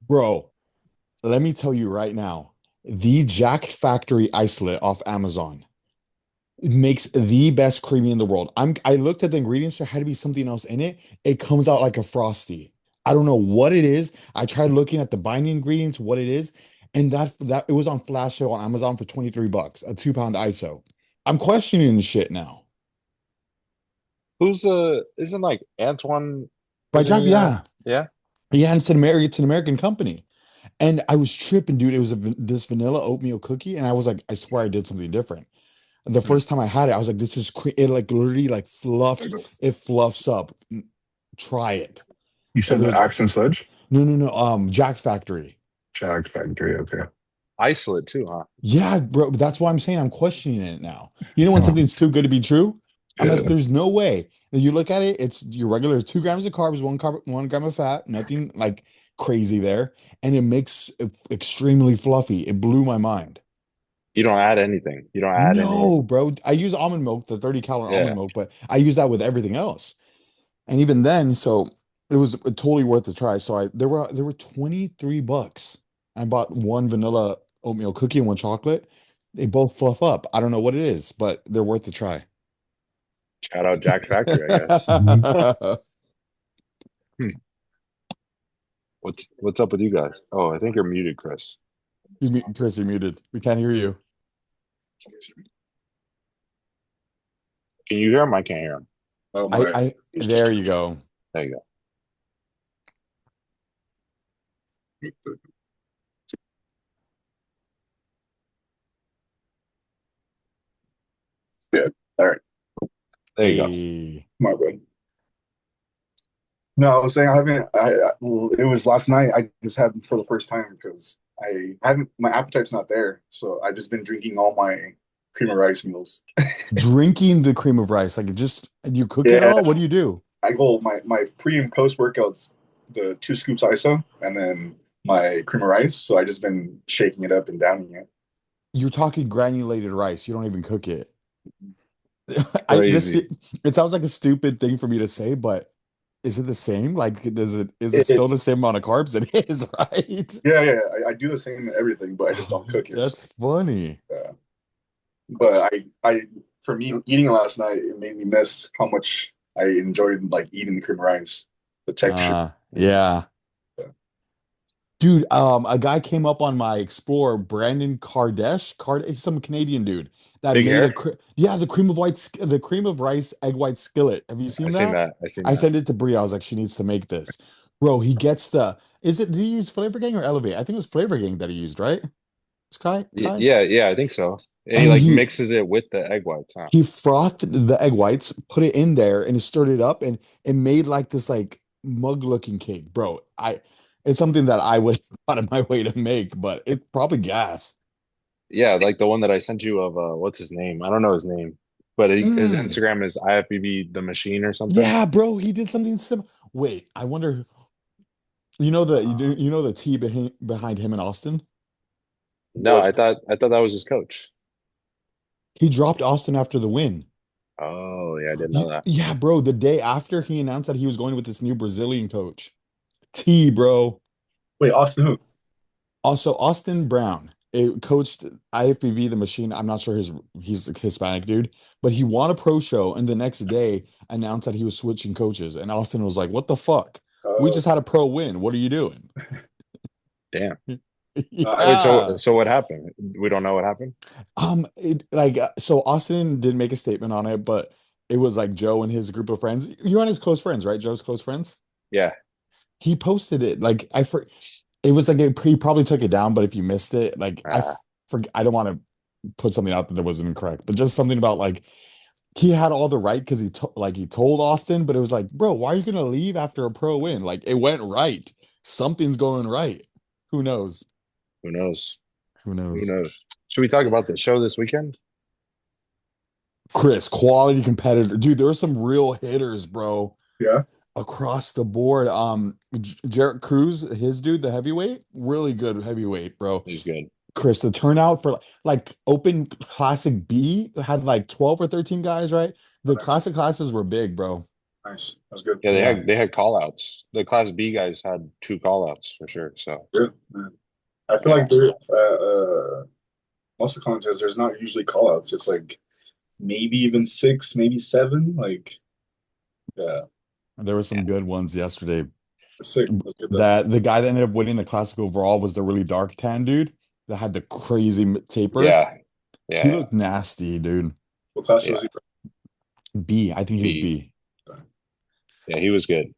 Bro, let me tell you right now, the Jack Factory isolate off Amazon, it makes the best creamy in the world. I looked at the ingredients, there had to be something else in it. It comes out like a frosty. I don't know what it is. I tried looking at the binding ingredients, what it is, and that it was on flash sale on Amazon for 23 bucks, a 2 pound ISO. I'm questioning the shit now. Who's the isn't like Antoine? By Isn't Jack, he? yeah. Yeah. Yeah, and it's an American company. And I was tripping, dude. It was this vanilla oatmeal cookie, and I was like, I swear I did something different. The Hmm. first time I had it, I was like, this is it like literally like it fluffs up. Try it. You And said the there's Accent Sledge? no, no, no. Jack Factory. Jag Factory, okay. Isolate too, huh? Yeah, bro. That's why I'm saying I'm questioning it now. You know when Oh, something's too good to be true? I'm like, yeah. there's no way. And you look at it, it's your regular 2 grams of carbs, 1 gram of fat, nothing like crazy there, and it makes it extremely fluffy. It blew my mind. You don't add anything. You don't add any. No, bro. I use almond milk, the 30 calorie almond Yeah. milk, but I use that with everything else. And even then, so it was totally worth the try. So there were 23 bucks. I bought one vanilla oatmeal cookie and one chocolate. They both fluff up. I don't know what it is, but they're worth the try. Shout out Jack Factory, I guess. Mhm. Hmm. What's up with you guys? Oh, I think you're muted, Chris. Chris, you're muted. We can't hear you. Can you hear him? I can't hear him. Oh my. It's just There you go. There you go. yeah. All right. There you go. Hey, My bad. No, I was saying I haven't. Well, it was last night. I just had for the first time because I haven't. My appetite's not there, so I just been drinking all my cream of rice meals. drinking the cream of rice. Like it just, do you cook it Yeah, all? What do you do? I go my pre and post workouts, the 2 scoops ISO, and then my cream of rice. So I just been shaking it up and downing it. You're talking granulated rice. You don't even cook it. I this Crazy. it sounds like a stupid thing for me to say, but is it the same? Like, is it It still the same amount of carbs? It is, right? yeah, yeah. I do the same in everything, but I just don't cook it. So, That's funny. but I for me eating it last night, it made me miss how much I enjoyed like eating the cream of rice, the texture. Yeah. Yeah. Dude, a guy came up on my Explorer, Brandon he's some Canadian dude that Big made hair? yeah, the cream of rice egg white skillet. Have you I seen seen that? that. I seen I that. sent it to Brie. I was like, she needs to make this. Bro, he gets did he use Flavorgang or Elevate? I think it was Flavorgang that he used, right? Sky? Yeah, yeah, I think so. And he And like he mixes it with the egg whites, huh? he frothed the egg whites, put it in there, and he stirred it up, and it made like this like mug looking cake, bro. It's something that I would out of my way to make, but it's probably gas. Yeah, like the one that I sent you of what's his name? I don't know his name, but his Mm. Instagram is IFBB the machine or something. Yeah, bro, he did something similar. Wait, I wonder. You know the T behind him and Austin. No, What? I thought that was his coach. He dropped Austin after the win. Oh, yeah, I didn't know that. Yeah, bro. The day after he announced that he was going with this new Brazilian coach, T, bro. Wait, Austin who? Also, Austin Brown, it coached IFBB the machine. I'm not sure he's a Hispanic dude, but he won a pro show and the next day announced that he was switching coaches. And Austin was like, "What the fuck? We Uh, just had a pro win. What are you doing?" Damn. Wait, Yeah. so what happened? We don't know what happened? So Austin didn't make a statement on it, but it was like Joe and his group of friends. You're on his close friends, right? Joe's close friends. Yeah. He posted it it was like he probably took it down, but if you missed it, like Ah, I don't want to put something out that wasn't incorrect, but just something about like he had all the right because he told Austin, but it was like, bro, why are you gonna leave after a pro win? Like it went right. Something's going right. Who knows? who knows? Who Who knows? knows? Should we talk about the show this weekend? Chris, quality competitor. Dude, there were some real hitters, bro, yeah. across the board. Jarrett Cruz, his dude, the heavyweight, really good heavyweight, bro. He's good. Chris, the turnout for like open classic B had like 12 or 13 guys, right? The classic classes were big, bro. Nice. That's good. Yeah, Yeah. they had call outs. The class B guys had 2 call outs for sure. So Good, man. I feel yeah. like most of the contests, there's not usually call outs. It's like maybe even six, maybe seven. Like, yeah, There were some good ones yesterday. it's sick. That's good though. That the guy that ended up winning the classic overall was the really dark tan dude that had the crazy taper. Yeah. He Yeah. looked nasty, dude. What class Yeah. was he B, I think he was B. B. from? Yeah, he was good.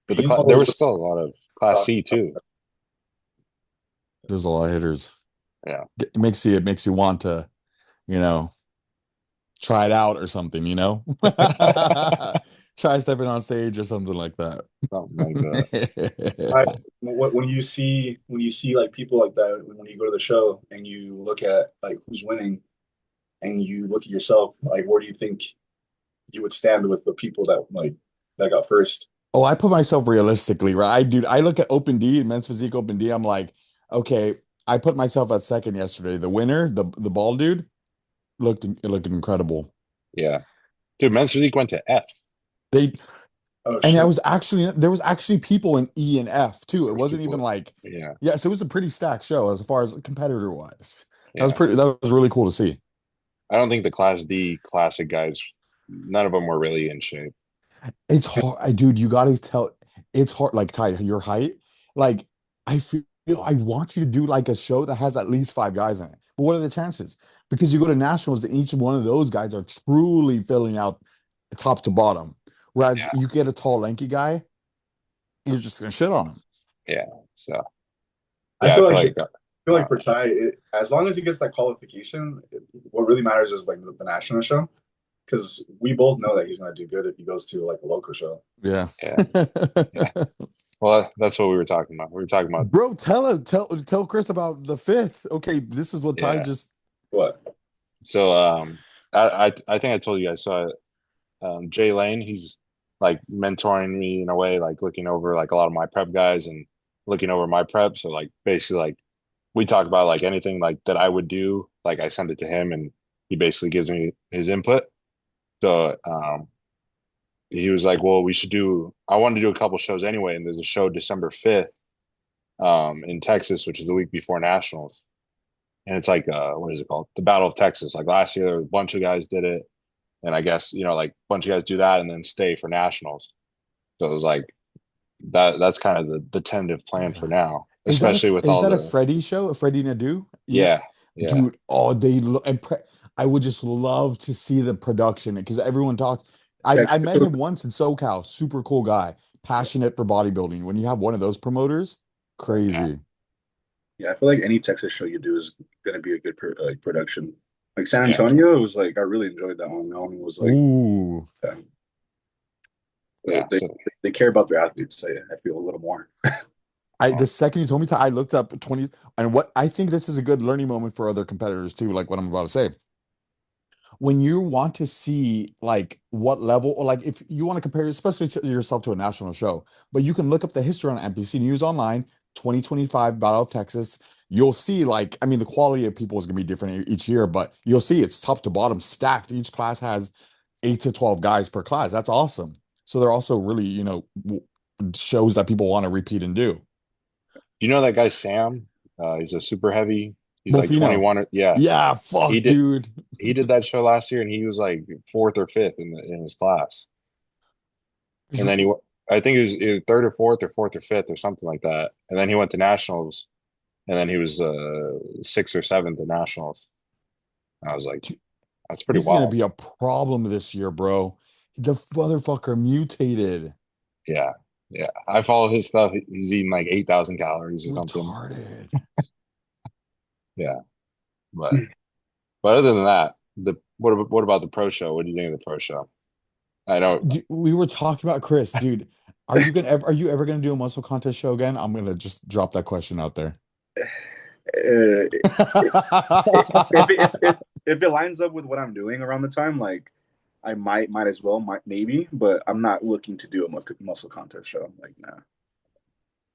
But He's there always was still a lot of class C too. There's a lot of hitters. Yeah. It makes you want to, you know, try it out or something, you know? Try stepping on stage or something like that. Something like that. I, when you see like people like that when you go to the show and you look at like who's winning and you look at yourself like where do you think you would stand with the people that got first? Oh, I put myself realistically, right? Dude, I look at Open D, Men's Physique Open D. I'm like, okay, I put myself at second yesterday. The winner, the bald dude, looked incredible. Yeah. Dude, men's physique went to F. They Oh and shit! there was actually people in E and F too. It wasn't even People. like Yeah. yes, it was a pretty stacked show as far as competitor wise. Yeah. That was really cool to see. I don't think the class D classic guys, none of them were really in shape. It's hard, dude. You gotta tell it's hard. Like Ty, your height. Like I feel I want you to do like a show that has at least five guys in it. But what are the chances? Because you go to nationals, and each one of those guys are truly filling out top to bottom. Whereas Yeah. you get a tall, lanky guy, you're just gonna shit on him. Yeah. So I yeah, I feel feel like like for Ty, as long as he gets that qualification, what really matters is like the national show because we both know that he's gonna do good if he goes to like a local show. Yeah. yeah, yeah. Well, that's what we were talking about. We were talking about Bro, tell Chris about the fifth. Okay, this is what Ty yeah. just What? So I think I told you guys. So Jay Lane, he's like mentoring me in a way, like looking over like a lot of my prep guys and looking over my prep. So like basically like we talk about like anything like that I would do, like I send it to him and he basically gives me his input. So he was like, well, I wanted to do a couple shows anyway, and there's a show December 5th in Texas, which is the week before nationals. And it's like what is it called? The Battle of Texas. Like last year, a bunch of guys did it. And I guess, like a bunch of guys do that and then stay for nationals. So it was like that's kind of the tentative plan for now, especially with is all that a the Freddie show? A Freddie Nadu? Yeah. yeah, yeah, Dude, oh, they look and I would just love to see the production because everyone talks. I met him once in SoCal, super cool guy, passionate for bodybuilding. When you have one of those promoters, yeah, crazy. Yeah, I feel like any Texas show you do is gonna be a good production. Like San yeah, Antonio, it was like I really enjoyed that one. That one was like Ooh. uh, yeah. they So they care about their athletes. I feel a little more. The second you told me to, I looked up 20 and what I think this is a good learning moment for other competitors too, like what I'm about to say. When you want to see like what level or like if you want to compare especially to yourself to a national show, but you can look up the history on NPC News Online 2025 Battle of Texas. You'll see like I mean the quality of people is going to be different each year, but you'll see it's top to bottom stacked. Each class has 8 to 12 guys per class. That's awesome. So they're also really, shows that people want to repeat and do. you know that guy Sam? He's a super heavy. He's like Mofino. 21 yeah. Yeah, He fuck, did dude. he did that show last year and he was like fourth or fifth in his class. And then I think it was third or fourth or fifth or something like that. And then he went to nationals and then he was sixth or seventh at nationals. I was like, that's pretty He's gonna wild. be a problem this year, bro. The motherfucker mutated. Yeah. Yeah. I follow his stuff. He's eating like 8,000 calories or something. Retarded. Yeah. But other than that, what about the pro show? What do you think of the pro show? I don't. We were talking about Chris, dude. Are you ever gonna do a muscle contest show again? I'm gonna just drop that question out there. Uh, if it lines up with what I'm doing around the time, like I might as well, might maybe, but I'm not looking to do a muscle contest show. Like, nah.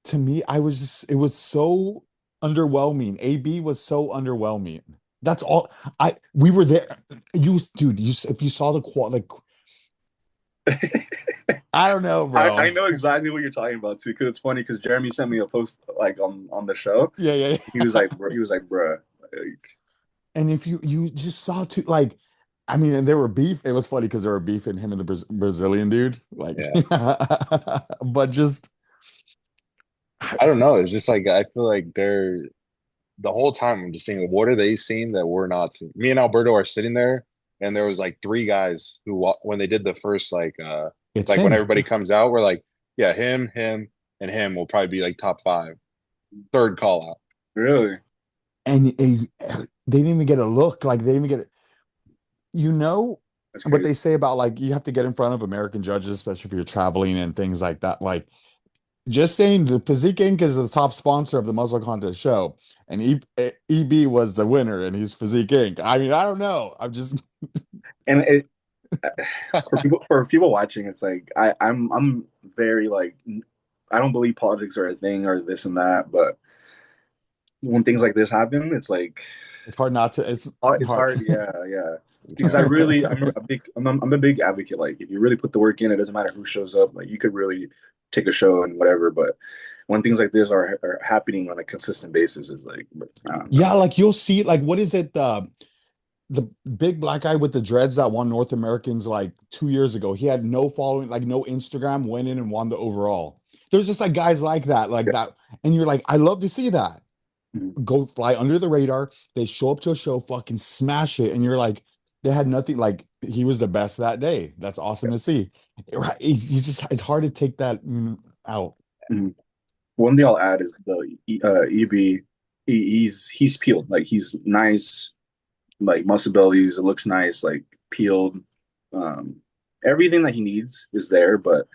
To me, it was so underwhelming. AB was so underwhelming. That's all. We were there. Dude, if you saw the qual, like I don't know, I bro. know exactly what you're talking about too, because it's funny because Jeremy sent me a post like on the show. Yeah, yeah, yeah. He was like, bruh, like, And if you just saw two like, I mean, and there were beef. It was funny because there were beef in him and the Brazilian dude. Like, Yeah. but just I don't know. It's just like I feel like they're the whole time I'm just thinking, what are they seeing that we're not seeing? Me and Alberto are sitting there, and there was like three guys who when they did the first it's like when him. everybody comes out, we're like, yeah, him, and him will probably be like top five. Third call out. really? And they didn't even get a look. Like they didn't even get you know That's what crazy. they say about like you have to get in front of American judges, especially if you're traveling and things like that. Like just saying the Physique Inc. is the top sponsor of the Muscle Contest show, and EB was the winner, and he's Physique Inc. I mean, I don't know. I'm just And it for people watching, it's like I'm very like I don't believe politics are a thing or this and that, but when things like this happen, it's like it's hard not to. It's it's hard. hard. Yeah, yeah. It's Because hard. I'm a big advocate. Like if you really put the work in, it doesn't matter who shows up. Like you could really take a show and whatever. But when things like this are happening on a consistent basis, is like I don't know. Yeah, like you'll see. Like what is it? The big black guy with the dreads that won North Americans like 2 years ago. He had no following, like no Instagram, went in and won the overall. There's just like guys like Yeah. that, and you're like, I love to see that. Mhm. Go fly under the radar. They show up to a show, fucking smash it, and you're like, they had nothing. Like he was the best that day. That's awesome to see. Right? You just it's hard to take that out. Mhm. One thing I'll add is the EB. He's peeled. Like he's nice. Like muscle bellies. It looks nice. Like peeled. Um, everything that he needs is there, but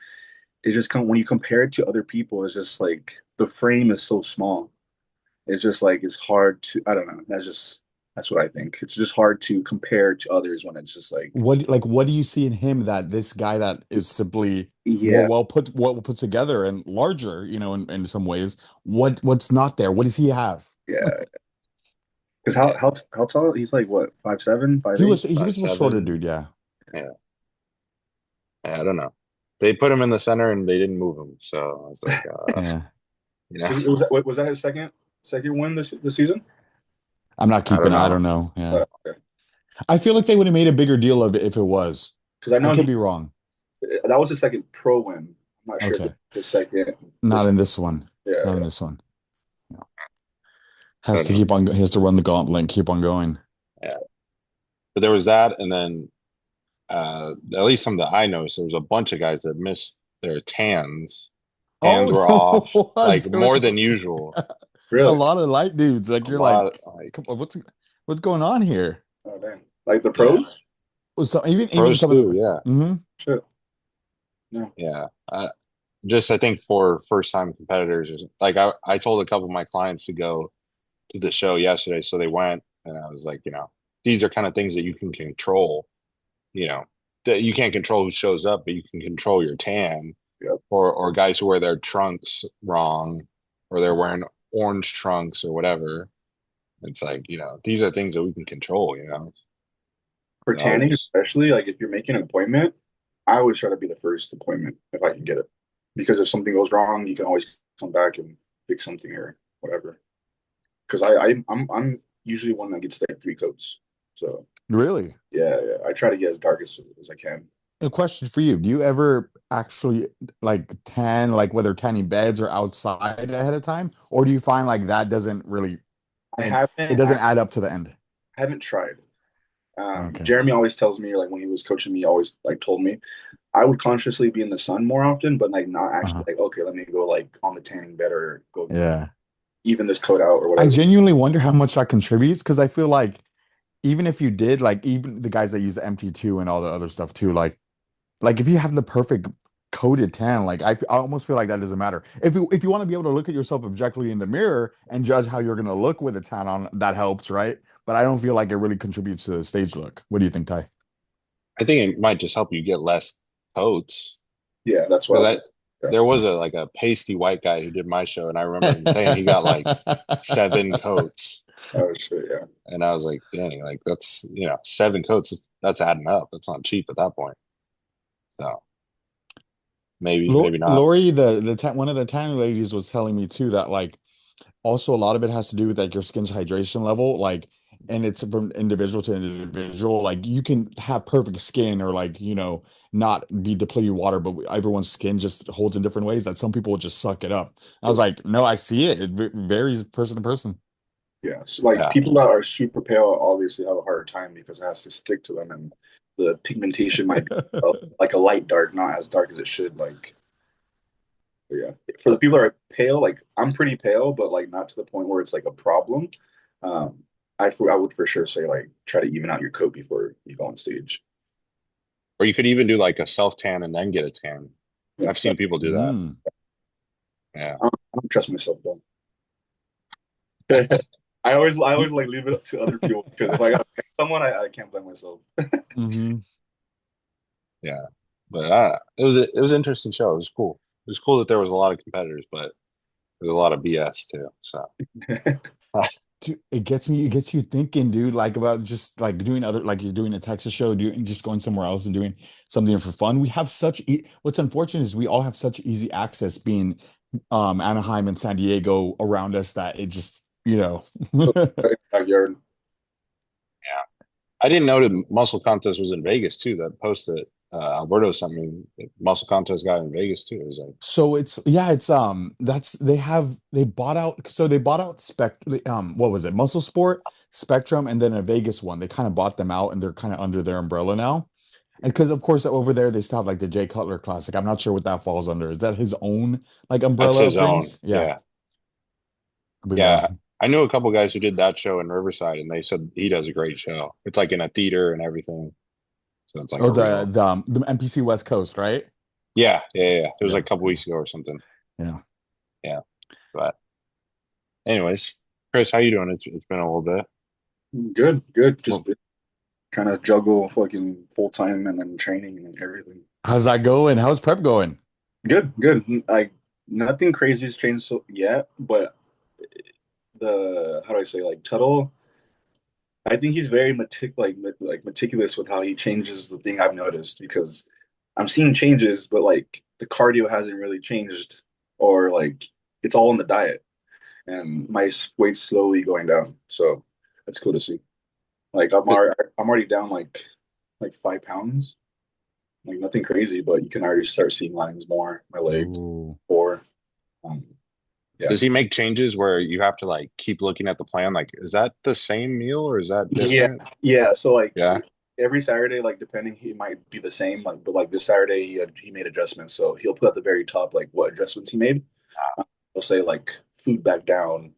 it just when you compare it to other people, it's just like the frame is so small. It's just like it's hard to I don't know. That's what I think. It's just hard to compare to others when it's just What do you see in him that this guy that is simply more yeah, well put together and larger, in some ways, what's not there? What does he have? yeah. Because Yeah. how tall? He's like what 5'7", He 5'8". was he Five was a shorter seven. dude, yeah. Yeah. Yeah, I don't know. They put him in the center and they didn't move him. So I was like, Yeah. you know, Was that his second win this season? I'm not I don't keeping I know. don't know. Yeah. Okay. I feel like they would have made a bigger deal of it if it was. Because I I know could be wrong. that was his second pro win. I'm not sure if Okay. the second. Not This, in this one. yeah, Not in yeah. this one. No. I Has don't to know. keep on, he has to run the gauntlet and keep on going. Yeah. But there was that, and then at least some that I noticed, there was a bunch of guys that missed their tans. Oh, Hands were off there like was, more than usual. a Really? lot of light dudes. Like A you're lot like, like come on, what's going on here? Oh damn! Like the yeah. pros? So even Pros some of too, the yeah. Shit. No. Yeah. Just I think for first time competitors, like I told a couple of my clients to go to the show yesterday, so they went, and I was like, these are kind of things that you can control. You know, that you can't control who shows up, but you can control your tan, Yep. or guys who wear their trunks wrong, or they're wearing orange trunks or whatever. It's like, these are things that we can control. For So tanning, just especially, like if you're making an appointment, I always try to be the first appointment if I can get it. Because if something goes wrong, you can always come back and fix something or whatever. Because I'm usually one that gets like three coats. So really. yeah, yeah. I try to get as dark as I can. A question for you. Do you ever actually like tan, like whether tanning beds or outside ahead of time? Or do you find like that doesn't really, I and it haven't doesn't I add up to the end? haven't tried. Okay. Jeremy always tells me, like when he was coaching me, always like told me I would consciously be in the sun more often, but like not actually Uh-huh. like, okay, let me go like on the tanning bed or go Yeah. even this coat out or I whatever. genuinely wonder how much that contributes because I feel like even if you did, like even the guys that use MT2 and all the other stuff too, like if you have the perfect coated tan, like I almost feel like that doesn't matter. If you want to be able to look at yourself objectively in the mirror and judge how you're gonna look with a tan on, that helps, right? But I don't feel like it really contributes to the stage look. What do you think, Ty? I think it might just help you get less coats. Yeah, that's what I Because was I gonna. Yeah. there was a pasty white guy who did my show, and I remember him saying he got like 7 coats, Oh shit, yeah. and I was like, dang, like that's 7 coats, that's adding up. That's not cheap at that point. So maybe not. Lori, one of the Italian ladies was telling me too that like also a lot of it has to do with like your skin's hydration level, like, and it's from individual to individual. Like you can have perfect skin or like, not be depleted water, but everyone's skin just holds in different ways that some people will just suck it up. I was like, no, I see it. It varies person to person. Yeah, so like Yeah. people that are super pale obviously have a harder time because it has to stick to them, and the pigmentation might be like a light dark, not as dark as it should. Like, yeah, for the people that are pale, like I'm pretty pale, but like not to the point where it's like a problem. Um, I would for sure say like try to even out your coat before you go on stage. Or you could even do like a self tan and then get a tan. Yeah, I've seen people do that. Mm. Yeah. I don't trust myself though. I always like leave it up to other people because if I got to pick someone, I can't blame myself. Hmm. Yeah. But it was an interesting show. It was cool. It was cool that there was a lot of competitors, but there's a lot of BS too. So Dude, it gets you thinking, dude, like about just like doing other, like he's doing a Texas show, doing just going somewhere else and doing something for fun. We have what's unfortunate is we all have such easy access being Anaheim and San Diego around us that it just, Backyard. yeah. I didn't know the muscle contest was in Vegas too. That post that Alberto sent me, the muscle contest guy in Vegas too. It was like, So it's yeah, it's that's they bought out what was it? Muscle Sport, Spectrum, and then a Vegas one. They kind of bought them out and they're kind of under their umbrella now. And because of course over there they still have like the Jay Cutler Classic. I'm not sure what that falls under. Is that his own like that's umbrella of his own. things? Yeah. Yeah. But yeah. Yeah. I knew a couple guys who did that show in Riverside, and they said he does a great show. It's like in a theater and everything. So it's like Oh, a real. the NPC West Coast, right? Yeah. It was Yeah. like a couple weeks ago or something. Yeah. Yeah. But anyways, Chris, how you doing? It's been a little bit. Good, good. Just Well, trying to juggle fucking full time and then training and everything. How's that going? How's prep going? Good, good. Like nothing crazy has changed yet, but the how do I say like Tuttle, I think he's very meticulous with how he changes the thing I've noticed because I'm seeing changes, but like the cardio hasn't really changed, or like it's all in the diet, and my weight's slowly going down. So that's cool to see. Like I'm already down like 5 pounds. Like nothing crazy, but you can already start seeing lines more. My legs, Ooh. or um, yeah, does he make changes where you have to like keep looking at the plan? Like, is that the same meal or is that yeah, different? yeah. So like Yeah. every Saturday, like depending, he might be the same. Like, but like this Saturday, he made adjustments. So he'll put at the very top like what adjustments he made. He'll say like food back down,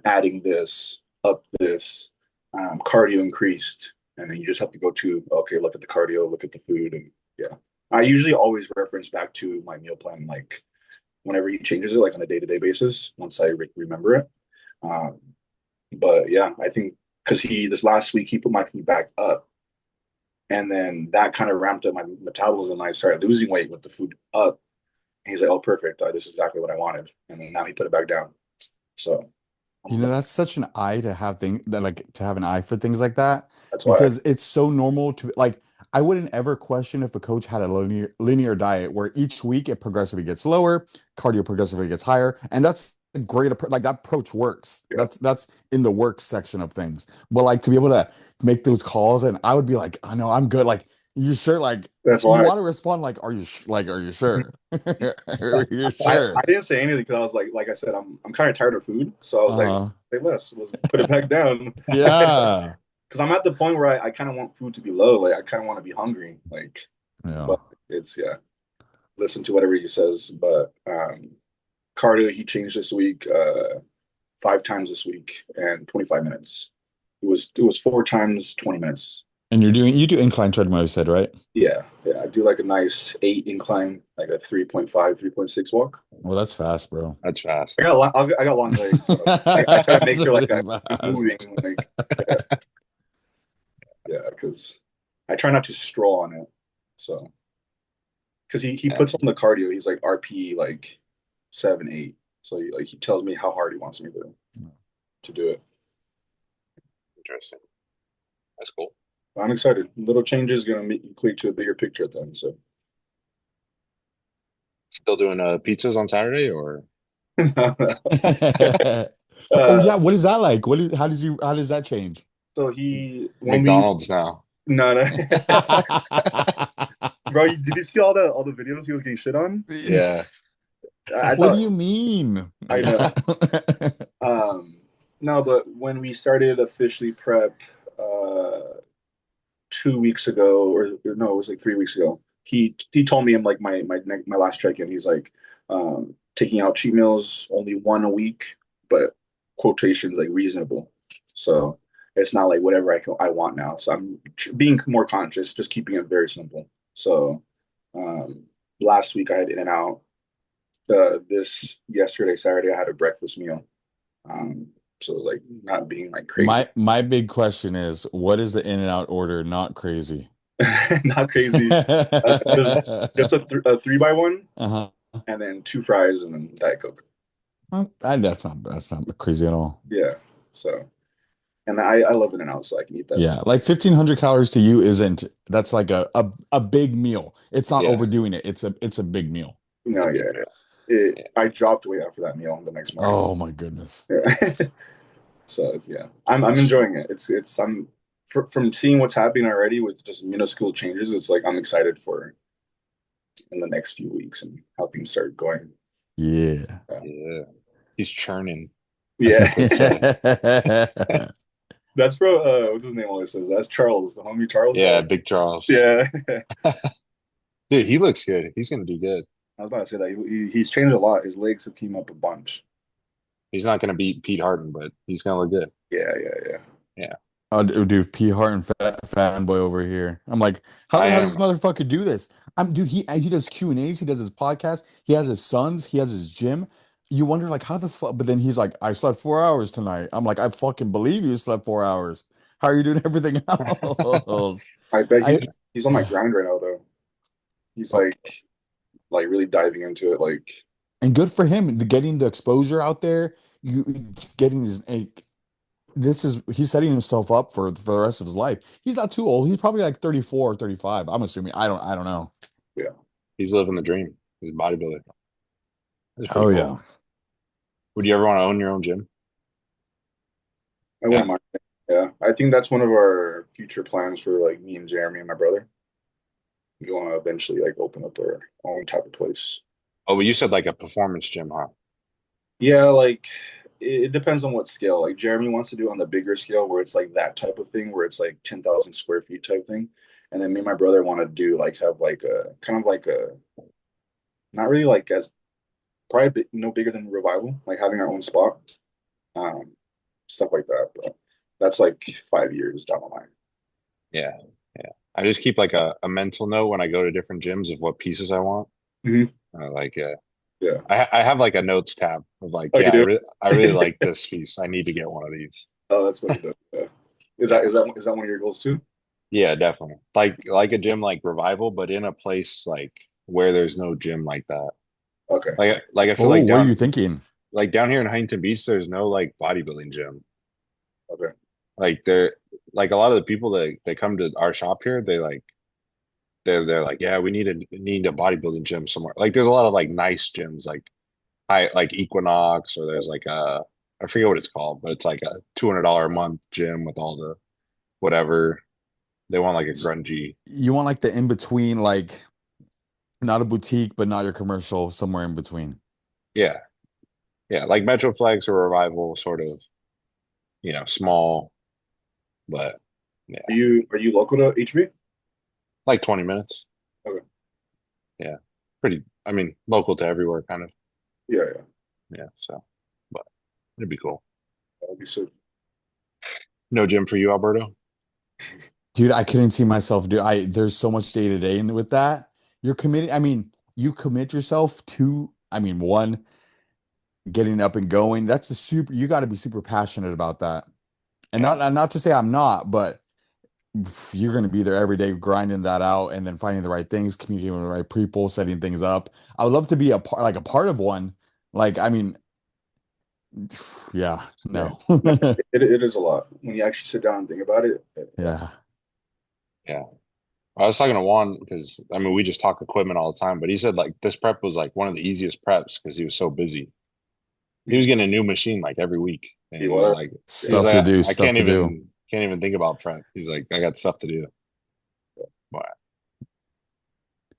adding this, up this, cardio increased, and then you just have to go to okay, look at the cardio, look at the food, and yeah. I usually always reference back to my meal plan, like whenever he changes it, like on a day-to-day basis, once I remember it. Um, but yeah, I think because he this last week he put my food back up, and then that kind of ramped up my metabolism. I started losing weight with the food up. And he's like, "Oh, perfect! This is exactly what I wanted." And then now he put it back down. So That's such an eye to have to have an eye for things like that that's why. because it's so normal to like I wouldn't ever question if a coach had a linear diet where each week it progressively gets lower, cardio progressively gets higher, and that's a great like that approach works. Yeah, That's in the work section of things. But like to be able to make those calls and I would be like, I know I'm good. Like you sure like that's you why. want to respond like are you sure? Are you I sure? didn't say anything because I was like I said, I'm kind of tired of food. So I was like, Uh-huh. say less, was put it back down. Yeah. Because I'm at the point where I kind of want food to be low. Like I kind of want to be hungry. Like, Yeah. but it's yeah. Listen to whatever he says. But cardio he changed this week, 5 times this week and 25 minutes. It was 4 times 20 minutes. And you do incline treadmill, you said, right? Yeah, yeah. I do like a nice 8 incline, like a 3.5, 3.6 walk. Well, that's fast, bro. That's I fast. got I got long legs, so I try to make That's sure like really I'm fast. moving, like yeah, because I try not to stroll on it. So because he Yeah. puts on the cardio, he's like RP like 7, 8. So he tells me how hard he wants me to do it. Interesting. That's cool. I'm excited. Little changes gonna equate to a bigger picture at the end. So Still doing pizzas on Saturday or No, no. Oh Uh, yeah, what is that like? How does that change? so he when we McDonald's now? no no bro, did you see all the videos he was getting shit on? Yeah. I What do thought you mean? I know. Um, no, but when we started officially prep, uh, 2 weeks ago, or no, it was like 3 weeks ago. He told me in like my last check-in, he's like, taking out cheat meals only one a week, but quotations like reasonable. So it's not like whatever I want now. So I'm being more conscious, just keeping it very simple. So um, last week I had In and Out. This yesterday, Saturday, I had a breakfast meal. Um, so like not being like crazy, My big question is, what is the in and out order? Not crazy. not crazy. Just a three by one, Uh-huh. and then two fries, and then Diet Coke. Well, that's not crazy at all. Yeah. So, and I love In and Out, so I can eat that. Yeah, like 1,500 calories to you isn't that's like a big meal. It's not Yeah. overdoing it. It's a big meal. It's No, a yeah, big yeah. meal. Yeah. I dropped weight after that meal the next morning. Oh my goodness. Yeah. So it's yeah, I'm enjoying it. It's I'm from seeing what's happening already with just minuscule changes. It's like I'm excited for in the next few weeks and how things start going. Yeah. Yeah. He's churning, as the Yeah, kids say. that's bro. What's his name? Always says that's Charles, the homie Charles. Yeah, Big Charles. Yeah, Dude, he looks good. He's gonna do good. I was about to say that he's changed a lot. His legs have came up a bunch. He's not gonna beat Pete Harden, but he's gonna look good. Yeah, yeah, yeah. Yeah. Oh, dude, P Hart and fanboy over here. I'm like, I how does am. this motherfucker do this? Dude, he does Q&As, he does his podcast, he has his sons, he has his gym. You wonder like how the fuck, but then he's like, I slept 4 hours tonight. I'm like, I fucking believe you slept 4 hours. How are you doing everything else? I bet I he's on my grind right now though. He's like really diving into it. Like and good for him getting the exposure out there. You getting his like, he's setting himself up for the rest of his life. He's not too old. He's probably like 34 or 35. I'm assuming. I don't know. yeah, He's living the dream. He's a bodybuilder. That's pretty Oh cool. yeah. Would you ever want to own your own gym? I Yeah. wouldn't mind. Yeah, I think that's one of our future plans for like me and Jeremy and my brother. We want to eventually like open up our own type of place. Oh, but you said like a performance gym, huh? Yeah, like it depends on what scale. Like Jeremy wants to do on the bigger scale where it's like that type of thing, where it's like 10,000 square feet type thing. And then me and my brother want to do like have like a kind of like a not really like as probably no bigger than Revival, like having our own spot, um, stuff like that. But that's like 5 years down the line. Yeah. Yeah. I just keep like a mental note when I go to different gyms of what pieces I want. Hmm. Like Yeah. I have like a notes tab of like, Oh, you yeah, do? I really like this piece. I need to get one of these. Oh, that's what it does. Yeah. Yeah. Is that one of your goals too? Yeah, definitely. Like a gym like Revival, but in a place like where there's no gym like that. Okay. Like I feel Oh, like what are you thinking? down here in Huntington Beach, there's no like bodybuilding gym. Okay. Like there like a lot of the people that they come to our shop here, they're like, yeah, we need a bodybuilding gym somewhere. Like there's a lot of like nice gyms like high like Equinox or there's like a I forget what it's called, but it's like a $200 a month gym with all the whatever. They want like a grungy. You want like the in between, like not a boutique, but not your commercial, somewhere in between. Yeah. Yeah, like Metroflex or Revival sort of, small, but yeah, Are you local to HB? like 20 minutes. Okay. Yeah. Pretty, I mean, local to everywhere kind of. Yeah, yeah. Yeah, so but it'd be cool. That would be so. No gym for you, Alberto? Dude, I couldn't see myself do there's so much day to day and with that. You're committed. I mean, you commit yourself to, I mean, one, getting up and going. That's a super, you got to be super passionate about that. And Yeah. not to say I'm not, but you're going to be there every day grinding that out and then finding the right things, communicating with the right people, setting things up. I would love to be a part of one. Like, I mean, yeah, Yeah. no. No, it is a lot when you actually sit down and think about it. Yeah. Yeah. Yeah. I was talking to Juan because I mean we just talk equipment all the time, but he said like this prep was like one of the easiest preps because he was so busy. He was Mhm. getting a new machine like every week, and He was. he was Stuff to like, do, I stuff to do. can't even think about prep. He's like, I got stuff to do. But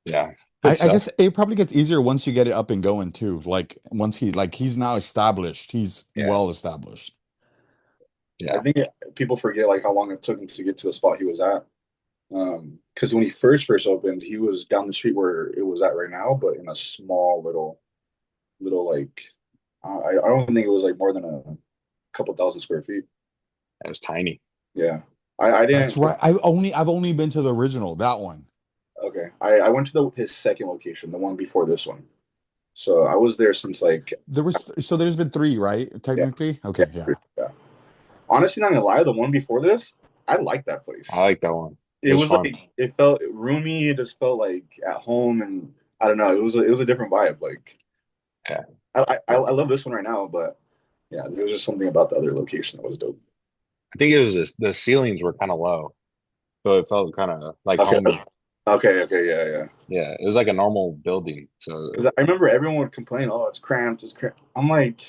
yeah, good I guess stuff. it probably gets easier once you get it up and going too. Like once he's now established, he's Yeah, well established. I yeah. think people forget like how long it took him to get to the spot he was at. Because when he first opened, he was down the street where it was at right now, but in a small little like I don't think it was like more than a couple thousand square feet. It was tiny. Yeah. I That's didn't right. I've only been to the original, that one. okay. I went to his second location, the one before this one. So I was there since like There's been three, right? yeah, Technically? yeah, Okay, yeah. yeah. Honestly, not gonna lie, the one before this, I liked that I place. like that one. It It was was fun. like it felt roomy, it just felt like at home and I don't know, it was a different vibe. Like Yeah. I love this one right now, but yeah, there was just something about the other location that was dope. I think it was the ceilings were kind of low, so it felt kind of like Okay, homey. okay, yeah, yeah. Yeah, it was like a normal building. So Because I remember everyone would complain, "Oh, it's cramped, it's cramped." I'm like,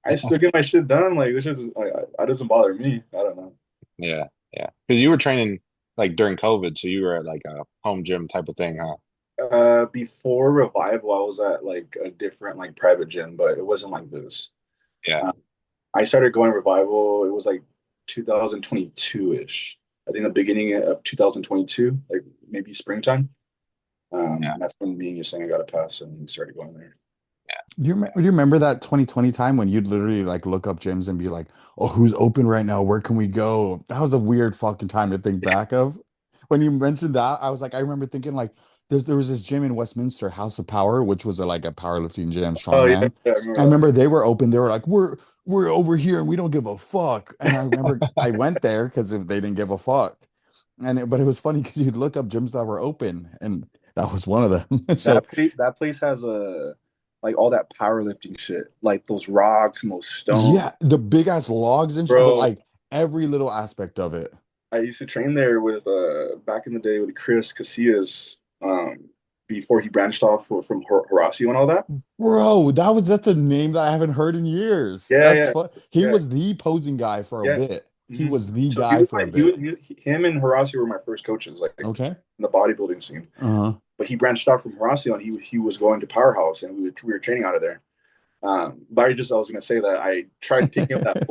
I still get my shit done. Like this is like, it doesn't bother me. I don't know. yeah, yeah. Because you were training like during COVID, so you were at like a home gym type of thing, huh? Before Revival, I was at like a different like private gym, but it wasn't like this. Yeah, Uh, I started going Revival. It was like 2022-ish. I think the beginning of 2022, like maybe springtime. yeah, That's when me and you saying I got a pass and we started going there. Do you remember that 2020 time when you'd literally like look up gyms and be like, "Oh, who's open right now? Where can we go?" That was a weird fucking time to think back of. When you mentioned that, I was like, I remember thinking like, there was this gym in Westminster, House of Power, which was like a powerlifting gym, Oh yeah, strongman. yeah, I remember I that. remember they were open. They were like, we're over here and we don't give a fuck. And I remember I went there because if they didn't give a fuck, but it was funny because you'd look up gyms that were open, and that was one of them. So That place has a like all that powerlifting shit, like those rocks and those stones, yeah, the big ass logs and shit, but bro. like every little aspect of it. I used to train there with back in the day with Chris Casillas, before he branched off from Horacio and all that. Bro, that's a name that I haven't heard in years. Yeah, That's yeah, fun. He yeah, was the posing guy for a yeah. bit. He hmm was the So he guy was for a he was bit. him and Horacio were my first coaches, like in Okay. the bodybuilding scene. Uh-huh. But he branched off from Horacio and he was going to Powerhouse and we were training out of there. But I was gonna say that I tried picking up that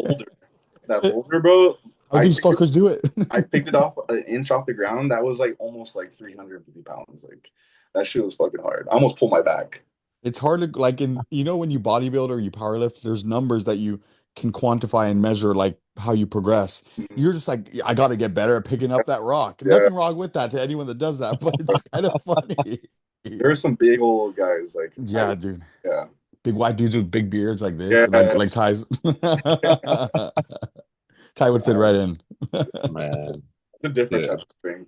boulder, bro. How these fuckers do it? I picked it off an inch off the ground. That was like almost like 350 pounds. Like that shit was fucking hard. I almost pulled my back. It's hard to like when you bodybuild or you powerlift, there's numbers that you can quantify and measure like how you progress. Mhm. You're just like, I gotta get better at picking up that rock. Yeah, Nothing wrong with that to anyone that does that, but it's kind of funny. there are some big old guys. Like Yeah, dude. yeah, Big white dudes with big beards like this, yeah. like ties. Tie would fit right in. man. It's a different Yeah, type of thing.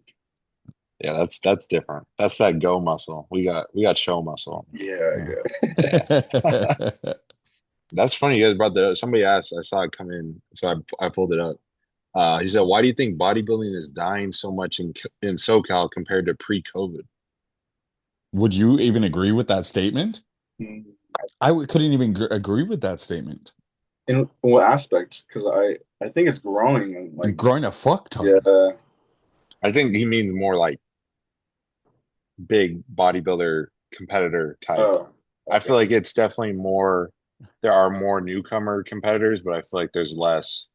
yeah. That's different. That's that go muscle. We got show muscle. Yeah, Yeah. yeah. Yeah. That's funny. You guys brought that up. Somebody asked. I saw it come in, so I pulled it up. He said, "Why do you think bodybuilding is dying so much in SoCal compared to pre-COVID?" Would you even agree with that statement? Mm. Couldn't even agree with that statement. In what aspect? Because I think it's growing and And like growing a fuck yeah. ton. I think he means more like big bodybuilder competitor type. Oh, I okay. feel like it's definitely more, there are more newcomer competitors, but I feel like there's less.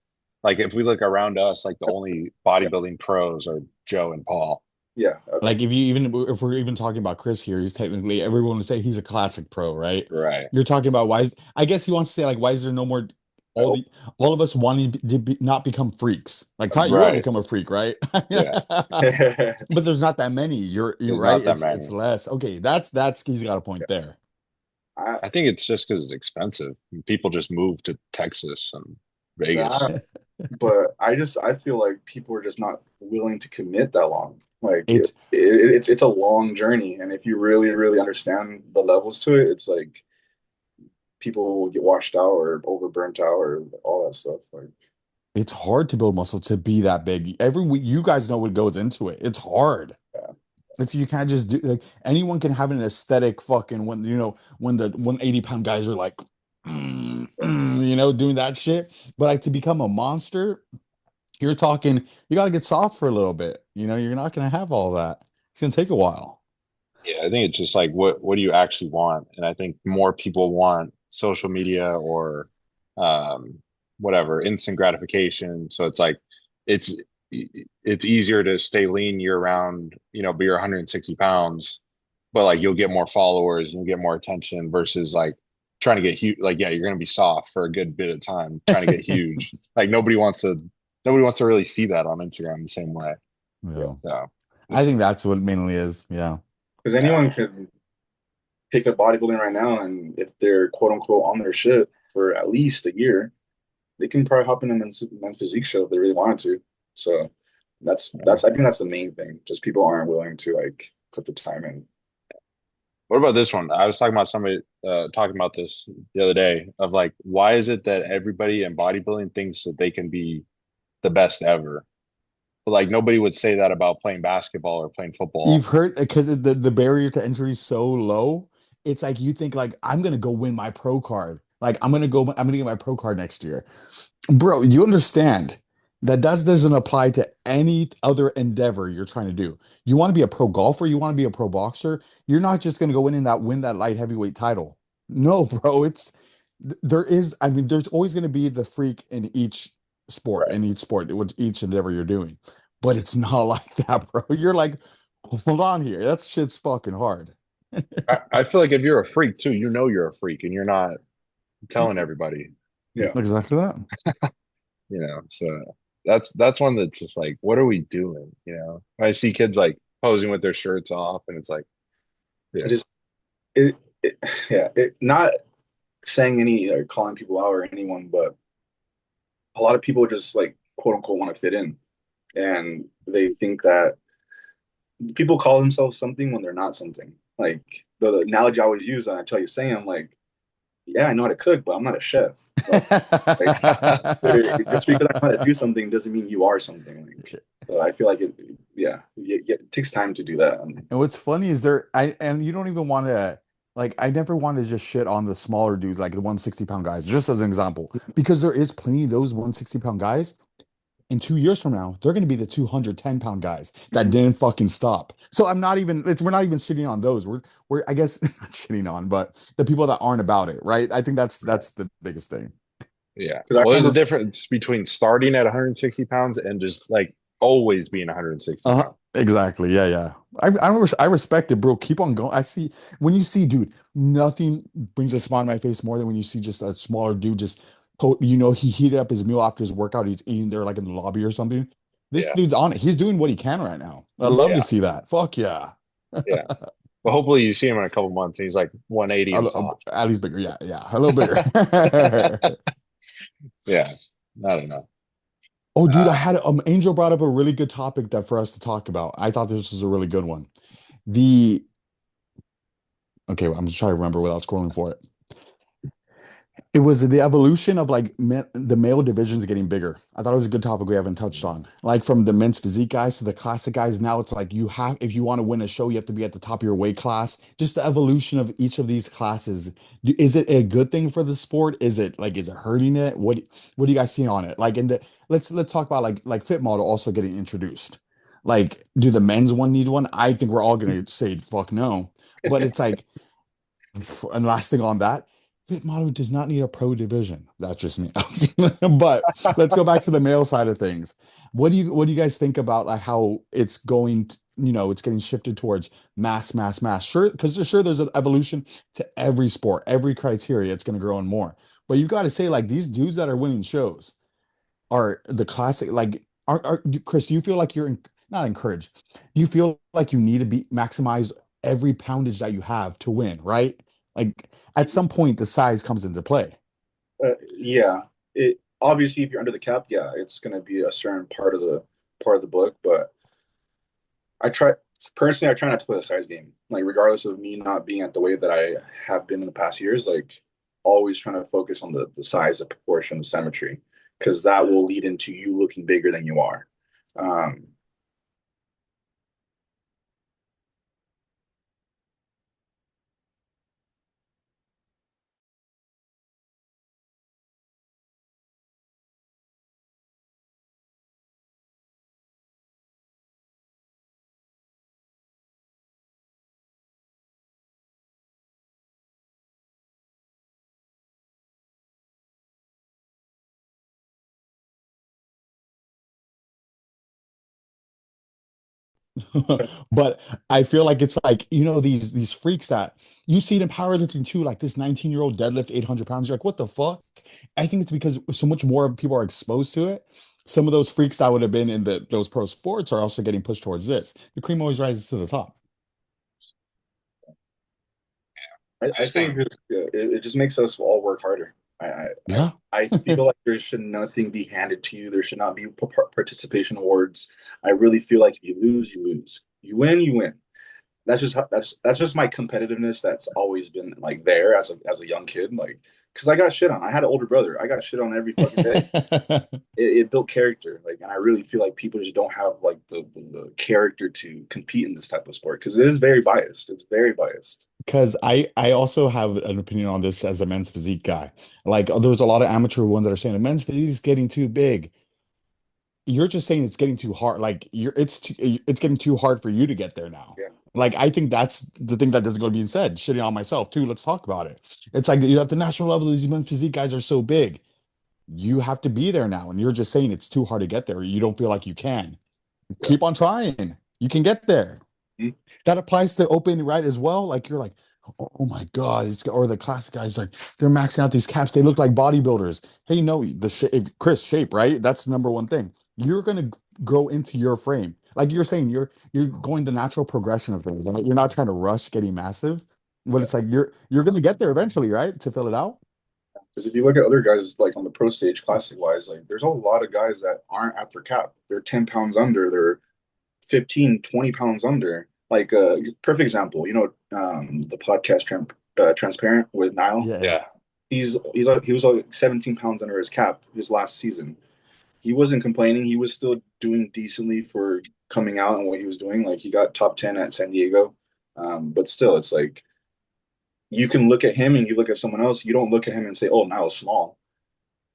Like if we look around us, like the only Yeah, bodybuilding pros are Joe and Paul. yeah. Okay. Like if we're even talking about Chris here, he's technically everyone would say he's a classic pro, right? Right. You're talking about I guess he wants to say like why is there no more all Oh, the all of us wanting not become freaks. Like Ty, you want to Right. become a freak, right? Yeah. But there's not that many. You're There's right. not that It's many. less. Okay, that's he's got a point there. I, I think it's just because it's expensive. People just move to Texas and Vegas. that, but I feel like people are just not willing to commit that long. Like It's it's a long journey, and if you really understand the levels to it, it's like people will get washed out or overburnt out or all that stuff. Like it's hard to build muscle to be that big. Every week, you guys know what goes into it. It's hard. It's you can't just do like anyone can have an aesthetic fucking when when the 180-pound guys are like doing that shit. But like to become a monster, you're talking you gotta get soft for a little bit. You're not gonna have all that. It's gonna take a while. Yeah, I think it's just like what do you actually want? And I think more people want social media or um whatever, instant gratification. So it's like it's it's easier to stay lean year round, but you're 160 pounds, but like you'll get more followers and you'll get more attention versus like trying to get huge. Like, yeah, you're gonna be soft for a good bit of time trying to get huge. Like nobody wants to really see that on Instagram the same way. Yeah. Yeah. So I it's think that's what it mainly is. Yeah. Because yeah. anyone can pick up bodybuilding right now, and if they're quote unquote on their shit for at least a year, they can probably hop in a men's physique show if they really wanted to. So that's I think that's the main thing. Just people aren't willing to like put the time in. What about this one? I was talking about somebody talking about this the other day of like, why is it that everybody in bodybuilding thinks that they can be the best ever? But like nobody would say that about playing basketball or playing You've football. heard because the barrier to entry is so low. It's like you think like I'm gonna go win my pro card. Like I'm gonna get my pro card next year. Bro, you understand that doesn't apply to any other endeavor you're trying to do. You want to be a pro golfer, you want to be a pro boxer, you're not just going to go in and that win that light heavyweight title. No, bro, there is, I mean, there's always going to be the freak Right. in each sport, which each endeavor you're doing. But it's not like that, bro. You're like, hold on here. That shit's fucking hard. I feel like if you're a freak too, you're a freak and you're not telling everybody, Yeah. Exactly that. So that's one that's just like, what are we doing? I see kids like posing with their shirts off and it's like, I yeah, just it, it yeah, it not saying any or calling people out or anyone, but a lot of people just like quote unquote want to fit in. And they think that people call themselves something when they're not something. Like the analogy I always use, and I tell you, saying, I'm like, yeah, I know how to cook, but I'm not a chef. Like just because I know how to do something doesn't mean you are something. Like, so I feel like it takes time to do that. And what's funny is and you don't even want to, like, I never want to just shit on the smaller dudes, like the 160-pound guys, just as an example, because there is plenty of those 160-pound guys. In 2 years from now, they're going to be the 210-pound guys that Mhm. didn't fucking stop. So we're not even shitting on those. We're, I guess, not shitting on, but the people that aren't about it, right? I think that's the biggest thing. yeah. Because I Well, there's a remember, difference between starting at 160 pounds and just like always being 160 pounds. Exactly. Yeah, yeah. I respect it, bro. Keep on going. I see when you see, dude, nothing brings a smile on my face more than when you see just a smaller dude he heated up his meal after his workout. He's eating there like in the lobby or something. This Yeah, dude's on it. He's doing what he can right now. I love to yeah, see that. Fuck yeah. yeah. Well, hopefully you see him in a couple months and he's like 180 and soft. At least bigger. Yeah, yeah. A little bigger. Yeah, I don't know. Oh, dude, I Uh, had Angel brought up a really good topic that for us to talk about. I thought this was a really good one. The Okay, I'm just trying to remember without scrolling for it. It was the evolution of like the male divisions getting bigger. I thought it was a good topic we haven't touched on. Like from the men's physique guys to the classic guys. Now it's like if you want to win a show, you have to be at the top of your weight class. Just the evolution of each of these classes. Is it a good thing for the sport? Is it hurting it? What do you guys see on it? Like in the let's talk about like fit model also getting introduced. Like, do the men's one need one? I think we're all gonna say fuck no. But it's like and last thing on that, Fit Model does not need a pro division. That's just me. But let's go back to the male side of things. What do you guys think about like how it's going it's getting shifted towards mass. Sure, because there's an evolution to every sport, every criteria, it's going to grow in more. But you got to say like these dudes that are winning shows are the classic like Chris, do you feel like not encouraged? Do you feel like you need to be maximize every poundage that you have to win, right? Like at some point the size comes into play. yeah, it obviously if you're under the cap, yeah, it's gonna be a certain part of the book. But I try personally, I try not to play the size game. Like regardless of me not being at the weight that I have been in the past years, like always trying to focus on the size, the proportion, the symmetry, because that will lead into you looking bigger than you are. Um, But I feel like it's like, these freaks that you see it in powerlifting too, like this 19-year-old deadlift 800 pounds. You're like, what the fuck? I think it's because so much more people are exposed to it. Some of those freaks that would have been in those pro sports are also getting pushed towards this. The cream always rises to the top. I I just think think it's, it just makes us all work harder. I, I, I Yeah. I feel like there should nothing be handed to you. There should not be participation awards. I really feel like if you lose, you lose. You win, you win. That's just my competitiveness that's always been like there as a young kid. Like, because I got shit on. I had an older brother. I got shit on every fucking day. It built character. Like, and I really feel like people just don't have like the character to compete in this type of sport because it is very biased. It's very biased. Because I also have an opinion on this as a men's physique guy. Like there's a lot of amateur ones that are saying the men's physique is getting too big. You're just saying it's getting too hard. Like it's getting too hard for you to get there now. Yeah. Like I think that's the thing that doesn't go to being said. Shitting on myself too. Let's talk about it. It's like at the national level, these men's physique guys are so big. You have to be there now, and you're just saying it's too hard to get there. You don't feel like you can. Yeah. Keep on trying. You can get there. Mhm. That applies to open right as well. Like you're like, oh my God, or the classic guys like they're maxing out these caps. They look like bodybuilders. Hey, no, the shape, Chris, shape, right? That's the number one thing. You're gonna grow into your frame. Like you're saying, you're going the natural progression of things. Right? You're not trying to rush getting massive, but Yeah. it's like you're gonna get there eventually, right? To fill it out. Because if you look at other guys like on the pro stage classic wise, like there's a lot of guys that aren't at their cap. They're 10 pounds under, they're 15, 20 pounds under. Like perfect example, the podcast transparent with Niall. Yeah, yeah. yeah. He was like 17 pounds under his cap his last season. He wasn't complaining. He was still doing decently for coming out and what he was doing. Like he got top 10 at San Diego. But still, it's like you can look at him and you look at someone else. You don't look at him and say, "Oh, Niall's small."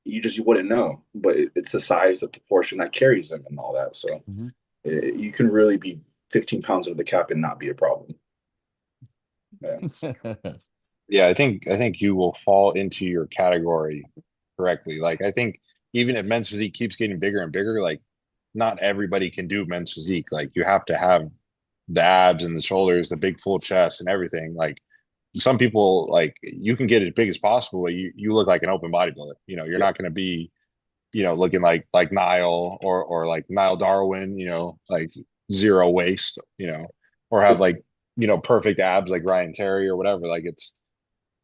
You wouldn't know, but it's the size, the proportion that carries him, and all that. So Mhm. you can really be 15 pounds under the cap and not be a problem. Yeah. Yeah, I think you will fall into your category correctly. Like I think even if men's physique keeps getting bigger and bigger, like not everybody can do men's physique. Like you have to have the abs and the shoulders, the big full chest and everything. Like some people like you can get as big as possible, but you look like an open bodybuilder. You're Yeah. not gonna be, looking like Niall or like Niall Darwin, like zero waist, or have It's, like, perfect abs like Ryan Terry or whatever. Like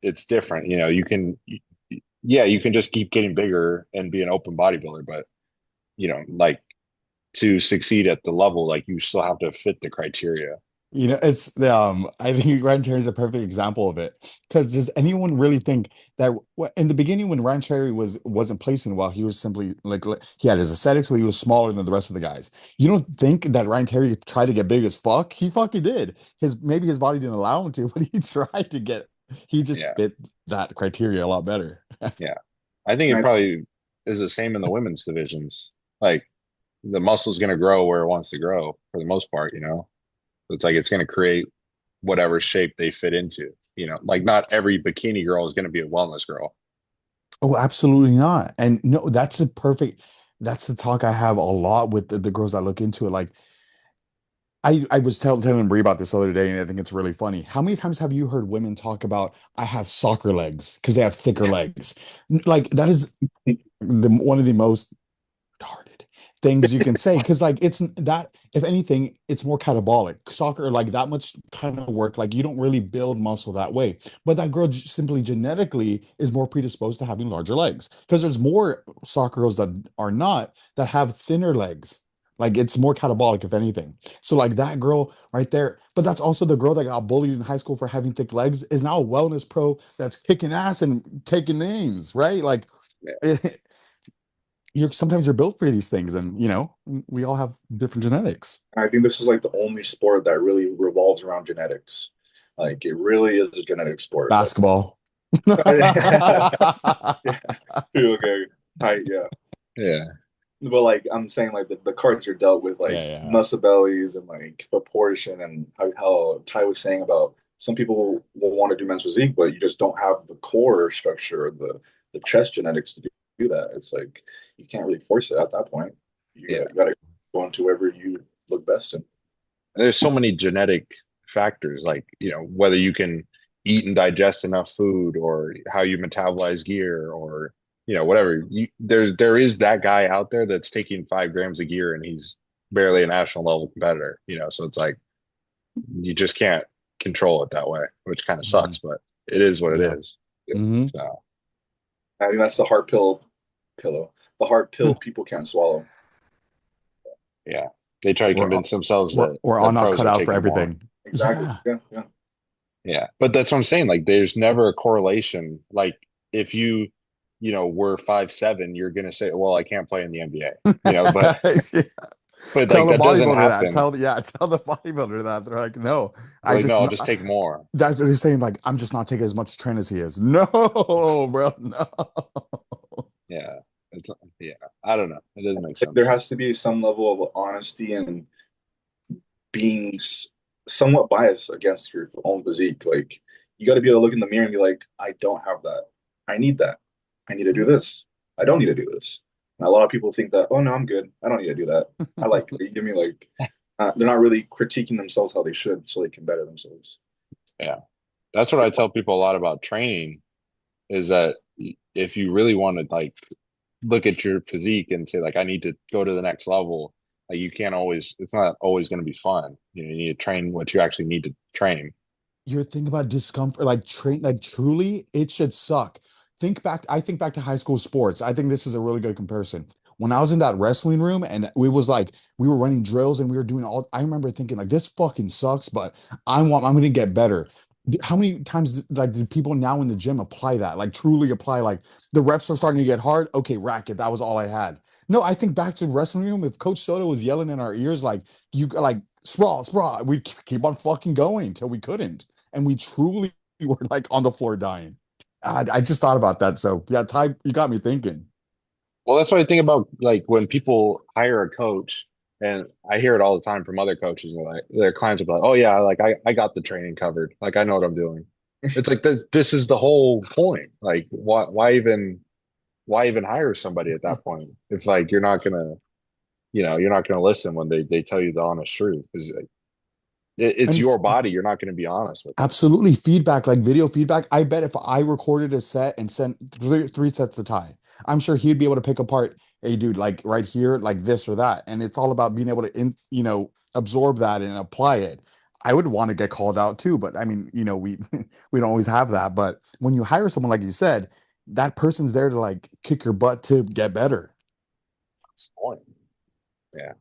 it's different. Yeah, you can just keep getting bigger and be an open bodybuilder, but like to succeed at the level, like you still have to fit the criteria. It's I think Ryan Cherry is a perfect example of it. Because does anyone really think that in the beginning when Ryan Cherry wasn't placing well, he was simply like he had his aesthetics, but he was smaller than the rest of the guys. You don't think that Ryan Cherry tried to get big as fuck? He fucking did. Maybe his body didn't allow him to, but he tried to get. He just Yeah, fit that criteria a lot better. yeah. I think and it I, probably is the same in the women's divisions. Like the muscle's going to grow where it wants to grow for the most part. It's like it's going to create whatever shape they fit into. Like not every bikini girl is going to be a wellness girl. Oh, absolutely not. And no, that's the talk I have a lot with the girls that look into it. Like I was telling Brie about this the other day, and I think it's really funny. How many times have you heard women talk about I have soccer legs because they have thicker legs? Like that is one of the most retarded things you can say because like it's that if anything it's more catabolic soccer like that much kind of work like you don't really build muscle that way but that girl simply genetically is more predisposed to having larger legs because there's more soccer girls that are not that have thinner legs like it's more catabolic if anything so like that girl right there but that's also the girl that got bullied in high school for having thick legs is now a wellness pro that's kicking ass and taking names right like Yeah. sometimes you're built for these things and we all have different genetics. I think this is like the only sport that really revolves around genetics. Like it really is a genetic sport. Like, Basketball. yeah, okay, height, yeah. Yeah. But like I'm saying, like the cards are dealt with like Yeah, yeah. muscle bellies and like proportion and how Ty was saying about some people will want to do men's physique, but you just don't have the core structure or the chest genetics to do that. It's like you can't really force it at that point. Yeah. You gotta go into wherever you look best in. there's so many genetic factors, like, whether you can eat and digest enough food, or how you metabolize gear, or whatever. There is that guy out there that's taking 5 grams of gear and he's barely a national level competitor. So it's like you just can't control it that way, which kind of Mhm. sucks, but it is what it Yeah. is. Hmm. So I think that's the hard pillow, the hard pill people can't swallow. yeah, they try to We're convince themselves that we're all the not pros cut are out for taking more. everything. Exactly. Yeah. Yeah, yeah. Yeah, but that's what I'm saying. Like, there's never a correlation. Like, if were 5'7", you're gonna say, "Well, I can't play in the NBA." But Yeah. like Tell the that doesn't bodybuilder that. happen. Tell the bodybuilder that. They're like, no, I Like, just no, I'll not. just take more. They're saying like, I'm just not taking as much train as he is. No, bro, no. Yeah, it's yeah. I don't know. It doesn't make Like, there sense. has to be some level of honesty and being somewhat biased against your own physique. Like, you got to be able to look in the mirror and be like, I don't have that. I need that. I need to do this. I don't need to do this. And a lot of people think that, oh no, I'm good. I don't need to do that. I like it. You give me like, they're not really critiquing themselves how they should, so they can better themselves. Yeah, that's what I tell people a lot about training. Is that if you really want to, like, look at your physique and say, like, I need to go to the next level, like, you can't always. It's not always going to be fun. You need to train what you actually need to train. You're thinking about discomfort, like train, like truly, it should suck. I think back to high school sports. I think this is a really good comparison. When I was in that wrestling room and we were running drills and we were doing all, I remember thinking like this fucking sucks, but I'm gonna get better. How many times like do people now in the gym apply that? Like truly apply, like the reps are starting to get hard. Okay, rack it. That was all I had. No, I think back to wrestling room. If Coach Soto was yelling in our ears, like you like sprawl, sprawl, we keep on fucking going till we couldn't and we truly were like on the floor dying. I just thought about that. So yeah, Ty, you got me thinking. Well, that's what I think about, like, when people hire a coach, and I hear it all the time from other coaches. And like, their clients will be like, "Oh yeah, like I got the training covered. Like, I know what I'm doing." It's like this is the whole point. Like, why even hire somebody at that point if, like, you're not gonna listen when they tell you the honest truth, because like, it's And your body. You're not gonna be honest with it. absolutely feedback, like video feedback. I bet if I recorded a set and sent three sets to Ty, I'm sure he'd be able to pick apart, hey, dude, like right here, like this or that. And it's all about being able to, absorb that and apply it. I would want to get called out too, but I mean, we we don't always have that. But when you hire someone, like you said, that person's there to like kick your butt to get better. That's the point. Yeah.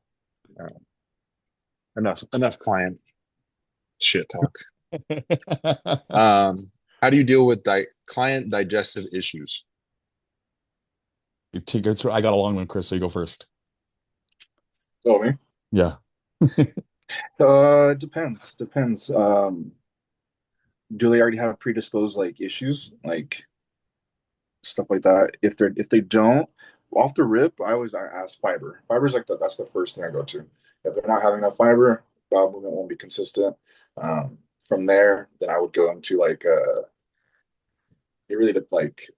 Enough client shit talk. How do you deal with client digestive issues? I got a long one, Chris, so you go first. Oh, me? Yeah. It depends. Depends. Do they already have predisposed like issues, like stuff like that? If they don't, off the rip, I ask fiber. Fiber's like that's the first thing I go to. If they're not having enough fiber, bowel movement won't be consistent. From there, then I would go into like it really like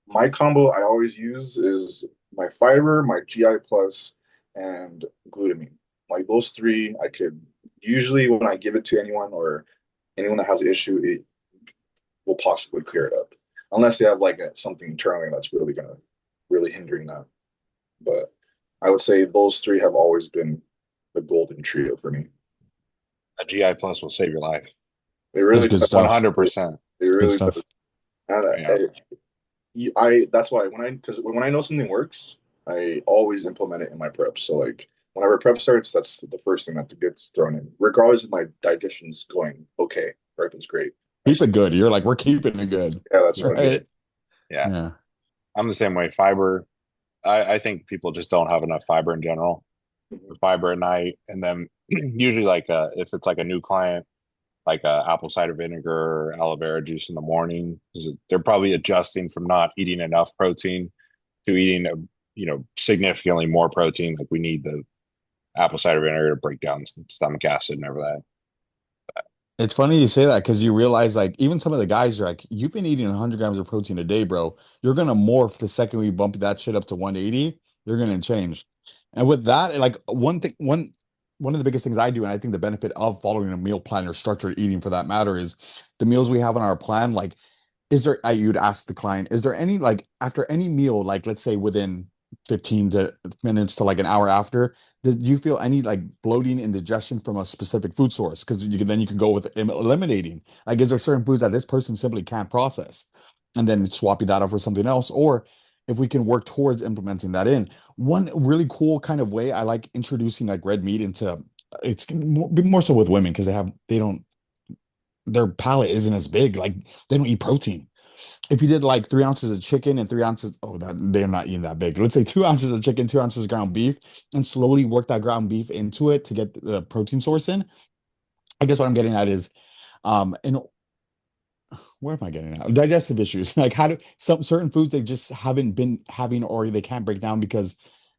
my combo I always use is my fiber, my GI plus, and glutamine. Like those three, I could usually when I give it to anyone or anyone that has an issue, it will possibly clear it up, unless they have like something internally that's really gonna really hindering that. But I would say those three have always been the golden trio for me. A GI plus will save your life. It That's really good does. stuff. 100%. It Good really does. stuff. And Yeah. I that's why because when I know something works, I always implement it in my preps. So like whenever prep starts, that's the first thing that gets thrown in, regardless if my digestion's going okay or if it's great. Keep it good. You're like, we're keeping it good. Yeah, that's what I do. Right? Yeah. Yeah. I'm the same way. Fiber. I think people just don't have enough fiber in general. Mhm. Fiber at night, and then usually, like, if it's like a new client, like apple cider vinegar or aloe vera juice in the morning, 'cause they're probably adjusting from not eating enough protein to eating significantly more protein. Like, we need the apple cider vinegar to break down stomach acid and everything. It's funny you say that because you realize, like, even some of the guys are like, you've been eating 100 grams of protein a day, bro. You're gonna morph the second we bump that shit up to 180. You're gonna change. And with that, like, one thing, one of the biggest things I do, and I think the benefit of following a meal plan or structured eating for that matter is the meals we have on our plan. Like, is there, you'd ask the client, is there any, like, after any meal, like, let's say within 15 minutes to like an hour after, do you feel any like bloating, indigestion from a specific food source? Because then you can go with eliminating. Like, is there certain foods that this person simply can't process? And then swapping that out for something else. Or if we can work towards implementing that in. One really cool kind of way I like introducing like red meat into, it's more so with women because they don't, their palate isn't as big. Like, they don't eat protein. If you did like 3 ounces of chicken and 3 ounces, oh, that they're not eating that big. Let's say 2 ounces of chicken, 2 ounces of ground beef, and slowly work that ground beef into it to get the protein source in. I guess what I'm getting at is, and where am I getting at? Digestive issues. Like, how do some certain foods they just haven't been having, or they can't break down because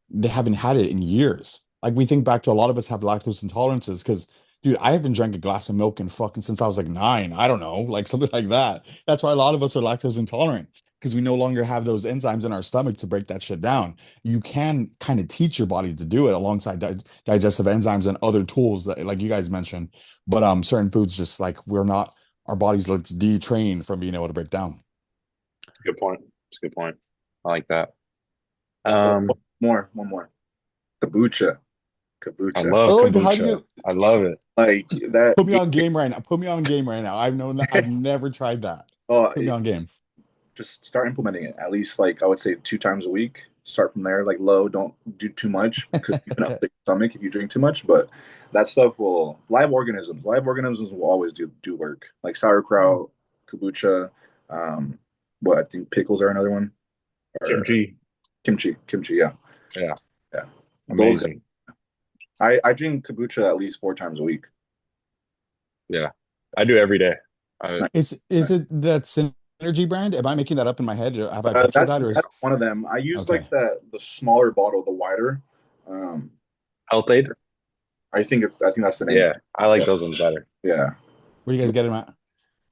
they haven't had it in years. Like, we think back to, a lot of us have lactose intolerances because, dude, I haven't drank a glass of milk in fucking since I was like 9. I don't know, like something like that. That's why a lot of us are lactose intolerant, because we no longer have those enzymes in our stomach to break that shit down. You can kind of teach your body to do it alongside digestive enzymes and other tools that, like you guys mentioned. But certain foods, just like, we're not, our bodies, let's detrain from being able to break down. Good point. It's a good point. I like that. One more. Kombucha. I Kombucha. love Oh, how do kombucha. you I love it. Like that. put me on game right now? Put me on game right now. I've never tried that. Oh, Put me on game. just start implementing it. At least, like, I would say 2 times a week. Start from there, like low. Don't do too much because you can upset your stomach if you drink too much. But that stuff will, live organisms will always do work. Like sauerkraut, kombucha. Um, what I think pickles are another one. Or Kimchi. kimchi. Yeah, Yeah. yeah. Those. Amazing. I drink kombucha at least 4 times a week. Yeah. I do every day. Is it that Synergy brand? Am I making that up in my head? Have I butchered That's that, or is one of them. I use like okay? the smaller bottle, the wider. Um, Health Aid. I think that's the name. Yeah. I like Yeah, those ones better. yeah. Where do you guys get them at?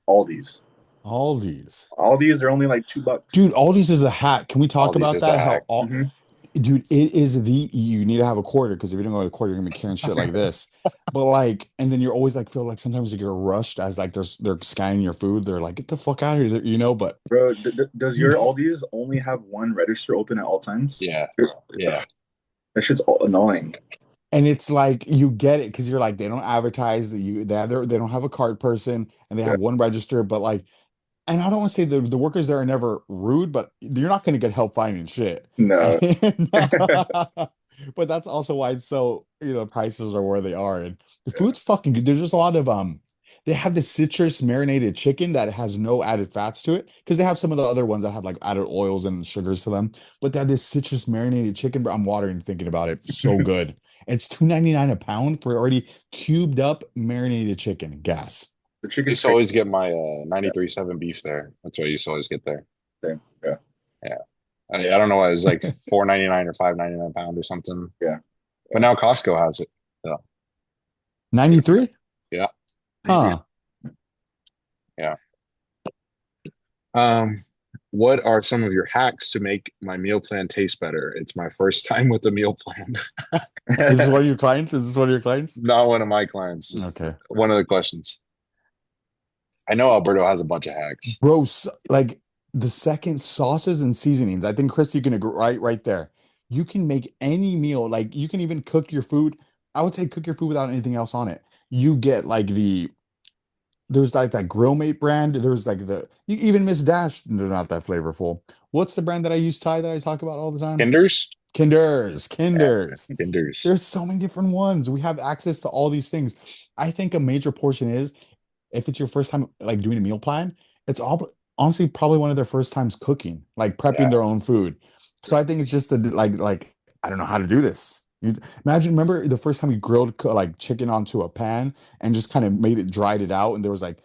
Aldi's. Aldi's. Aldi's, they're only like $2. Dude, Aldi's is a hack. Can we talk Aldi's about is the that? hack. Dude, it is you need to have a quarter, because if you don't go with a quarter, you're gonna be carrying shit like this. But like, and then you're always like, feel like sometimes you get rushed as like they're scanning your food. They're like, get the fuck out of here, but Bro, does dude, your Aldi's only have one register open at all times? Yeah. Yeah. That shit's annoying. and it's like you get it because you're like, they don't advertise that they don't have a card person and they Yeah. have one register, but like, and I don't want to say the workers there are never rude, but you're not going to get help finding shit. No. And, but that's also why it's so, prices are where they are. And the food's fucking good. There's just a lot of they have this citrus marinated chicken that has no added fats to it, because they have some of the other ones that have like added oils and sugars to them. But they have this citrus marinated chicken, bro. I'm watering thinking about it. So good. It's $2.99 a pound for already cubed up marinated chicken. Gas. The I chicken's used to crazy. always get my 93.7 beef there. That's what I used to always get there. Yeah. Yeah. I don't know why it was like $4.99 or $5.99 a pound or something. Yeah. But now Costco has it. So 93? yeah. Huh. Yeah. Um, what are some of your hacks to make my meal plan taste better? It's my first time with the meal plan. Is this one of your clients? Is this one of your clients? Not one of my clients, just Okay. one of the questions. I know Alberto has a bunch of hacks. Bro, like the second, sauces and seasonings. I think Chris, you can agree right there. You can make any meal, like you can even cook your food. I would say cook your food without anything else on it. You get like there's like that Grill Mate brand. There's like even Miss Dash, they're not that flavorful. What's the brand that I use, Ty, that I talk about all the time? Kinders? Kinders. Kinders. There's so many different ones. We have access to all these things. I think a major portion is, if it's your first time like doing a meal plan, it's all honestly probably one of their first times cooking, like prepping Yeah. their own food. So I think it's just the like I don't know how to do this. You imagine, remember the first time you grilled like chicken onto a pan and just kind of dried it out, and there was like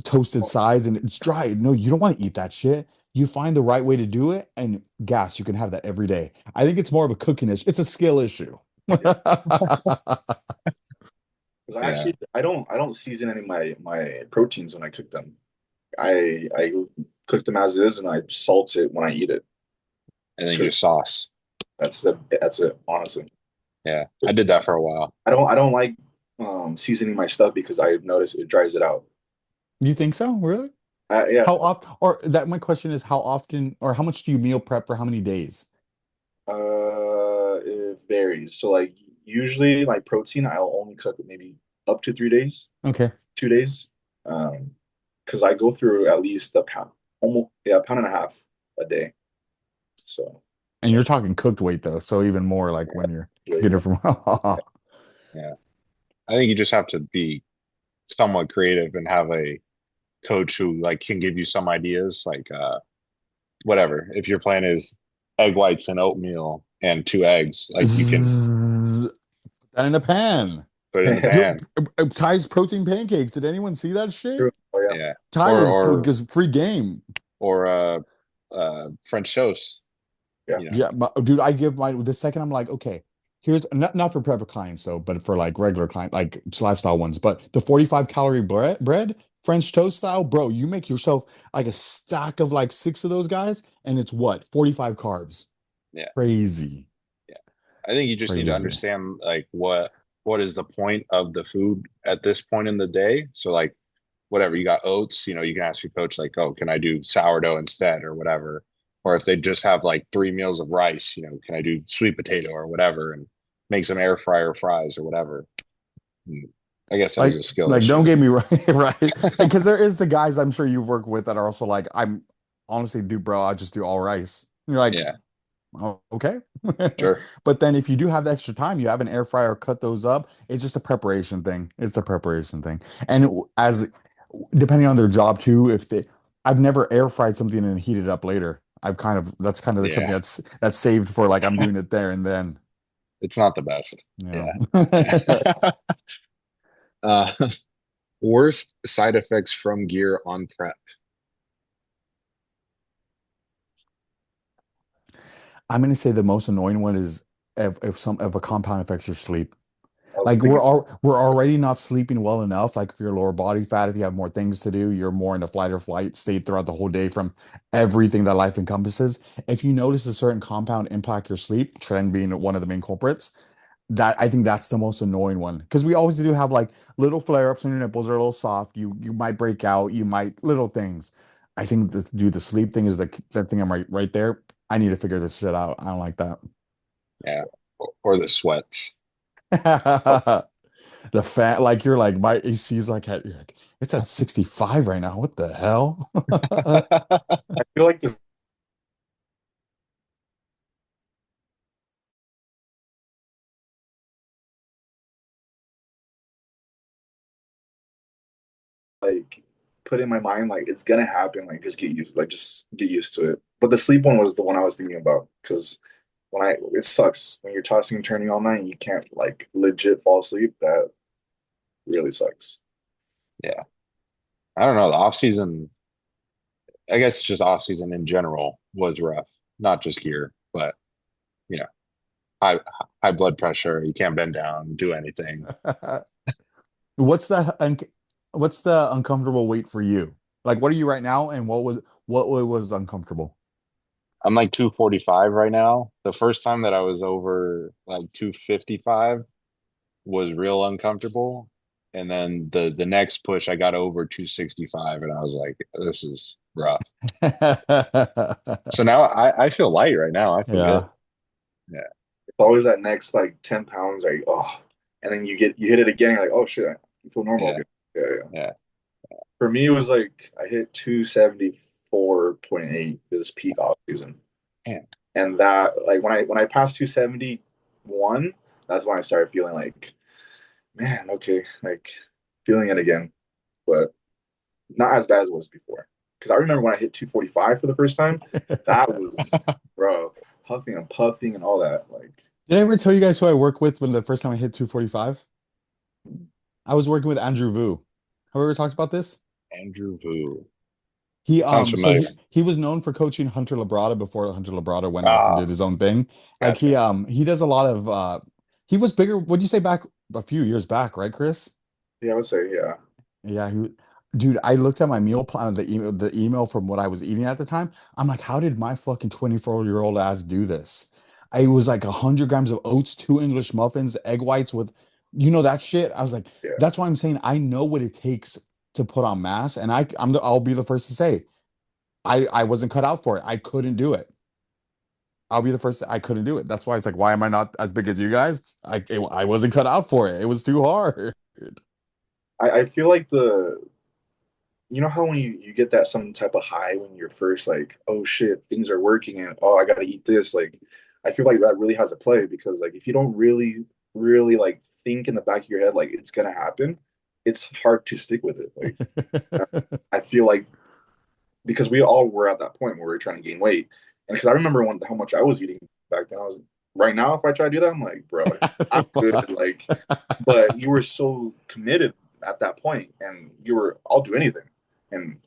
toasted sides and it's dry. No, you don't want to eat that shit. You find the right way to do it, and gas, you can have that every day. I think it's more of a cooking issue. It's a skill issue. Because Yeah. I don't season any of my proteins when I cook them. I cook them as is and I salt it when I eat it. And then your sauce. That's it, honestly. Yeah, I did that for a while. I don't like seasoning my stuff because I've noticed it dries it out. You think so? Really? Yeah. How often, or that my question is how often or how much do you meal prep for how many days? It varies. So like usually my protein I'll only cook it maybe up to 3 days, Okay. 2 days. Because I go through at least a pound, almost yeah, a pound and a half a day. So And yeah, you're talking cooked weight though, so even more like when you're wait, cooking it from Yeah, I think you just have to be somewhat creative and have a coach who like can give you some ideas, like whatever. If your plan is egg whites and oatmeal and two eggs, like you can Zzz, that in a pan. put it in the Yo, pan. Ty's protein pancakes. Did anyone see that shit? true. Oh yeah, Yeah, Ty or was or because free game. or French toast. yeah. You know, Yeah, dude, I give my the second I'm like, okay, here's not for prepper clients though, but for like regular client, like just lifestyle ones. But the 45 calorie bread, French toast style, bro, you make yourself like a stack of like six of those guys, and it's what? 45 carbs. yeah, Crazy. yeah. I think you just need to Crazy. understand like what is the point of the food at this point in the day. So like whatever you got oats, you can ask your coach like, oh, can I do sourdough instead or whatever? Or if they just have like 3 meals of rice, can I do sweet potato or whatever and make some air fryer fries or whatever? And I guess that is Like, a skill like, issue. don't get me right, right? Because there is the guys I'm sure you've worked with that are also like, I'm honestly, dude, bro, I just do all rice. And you're like, Yeah, oh, okay. sure. But then if you do have the extra time, you have an air fryer, cut those up. It's just a preparation thing. It's a preparation thing. And as depending on their job too, if they, I've never air fried something and heated it up later. That's kind of like something Yeah, that's saved for like I'm doing it there and then. it's not the best. Yeah. Yeah. uh, worst side effects from gear on prep. I'm gonna say the most annoying one is if a compound affects your sleep. I was Like thinking, we're already not sleeping well enough. Like if you're lower body fat, if you have more things to do, you're more in a flight or flight state throughout the whole day from everything that life encompasses. If you notice a certain compound impact your sleep, trend being one of the main culprits, that I think that's the most annoying one. Because we always do have like little flare-ups when your nipples are a little soft. You might break out, you might little things. I think the sleep thing is the thing I'm right there. I need to figure this shit out. I don't like that. Yeah. Or the sweats. The fat, like you're like my AC's like at you're like, it's at 65 right now. What the hell? I feel like the like put in my mind like it's gonna happen. Just get used to it. But the sleep one was the one I was thinking about because it sucks when you're tossing and turning all night and you can't like legit fall asleep. That really sucks. Yeah. I don't know. The off season, I guess just off season in general was rough. Not just gear, but you know, high high blood pressure. You can't bend down, do anything. What's that? What's the uncomfortable weight for you? Like, what are you right now, and what was uncomfortable? I'm like 245 right now. The first time that I was over like 255 was real uncomfortable. And then the next push I got over 265 and I was like, this is rough. So now I feel light right now. I feel good. Yeah. Yeah. It's always that next like 10 pounds, like oh, and then you hit it again, you're like, oh shit, I feel normal Yeah. again. Yeah, yeah. Yeah. For me, it was like I hit 274.8 this peak off season. Man. And that like when I passed 271, that's when I started feeling like, man, okay, like feeling it again, but not as bad as it was before. Because I remember when I hit 245 for the first time, that was bro, huffing and puffing and all that. Like, Did I ever tell you guys who I work with when the first time I hit 245? I was working with Andrew Vu. Have we ever talked about this? Andrew Vu. He Sounds so familiar. he was known for coaching Hunter Labrada before Hunter Labrada went off and Ah, did his own thing. Like gotcha. he does a lot of he was bigger, what'd you say back a few years back, right, Chris? yeah, I would say, yeah. Yeah, dude, I looked at my meal plan, the email from what I was eating at the time. I'm like, how did my fucking 24-year-old ass do this? I was like 100 grams of oats, two English muffins, egg whites with, that shit. I was like, Yeah. that's why I'm saying I know what it takes to put on mass, and I'll be the first to say I wasn't cut out for it. I couldn't do it. I'll be the first. I couldn't do it. That's why it's like, why am I not as big as you guys? I wasn't cut out for it. It was too hard. I feel like you know how when you get that some type of high when you're first like, oh shit, things are working and oh I gotta eat this. Like I feel like that really has a play because like if you don't really like think in the back of your head like it's gonna happen, it's hard to stick with it. Like I feel like because we all were at that point where we were trying to gain weight. And because I remember how much I was eating back then, I was right now, if I try to do that, I'm like, bro, I'm good. Like, but you were so committed at that point, and you were, I'll do anything, and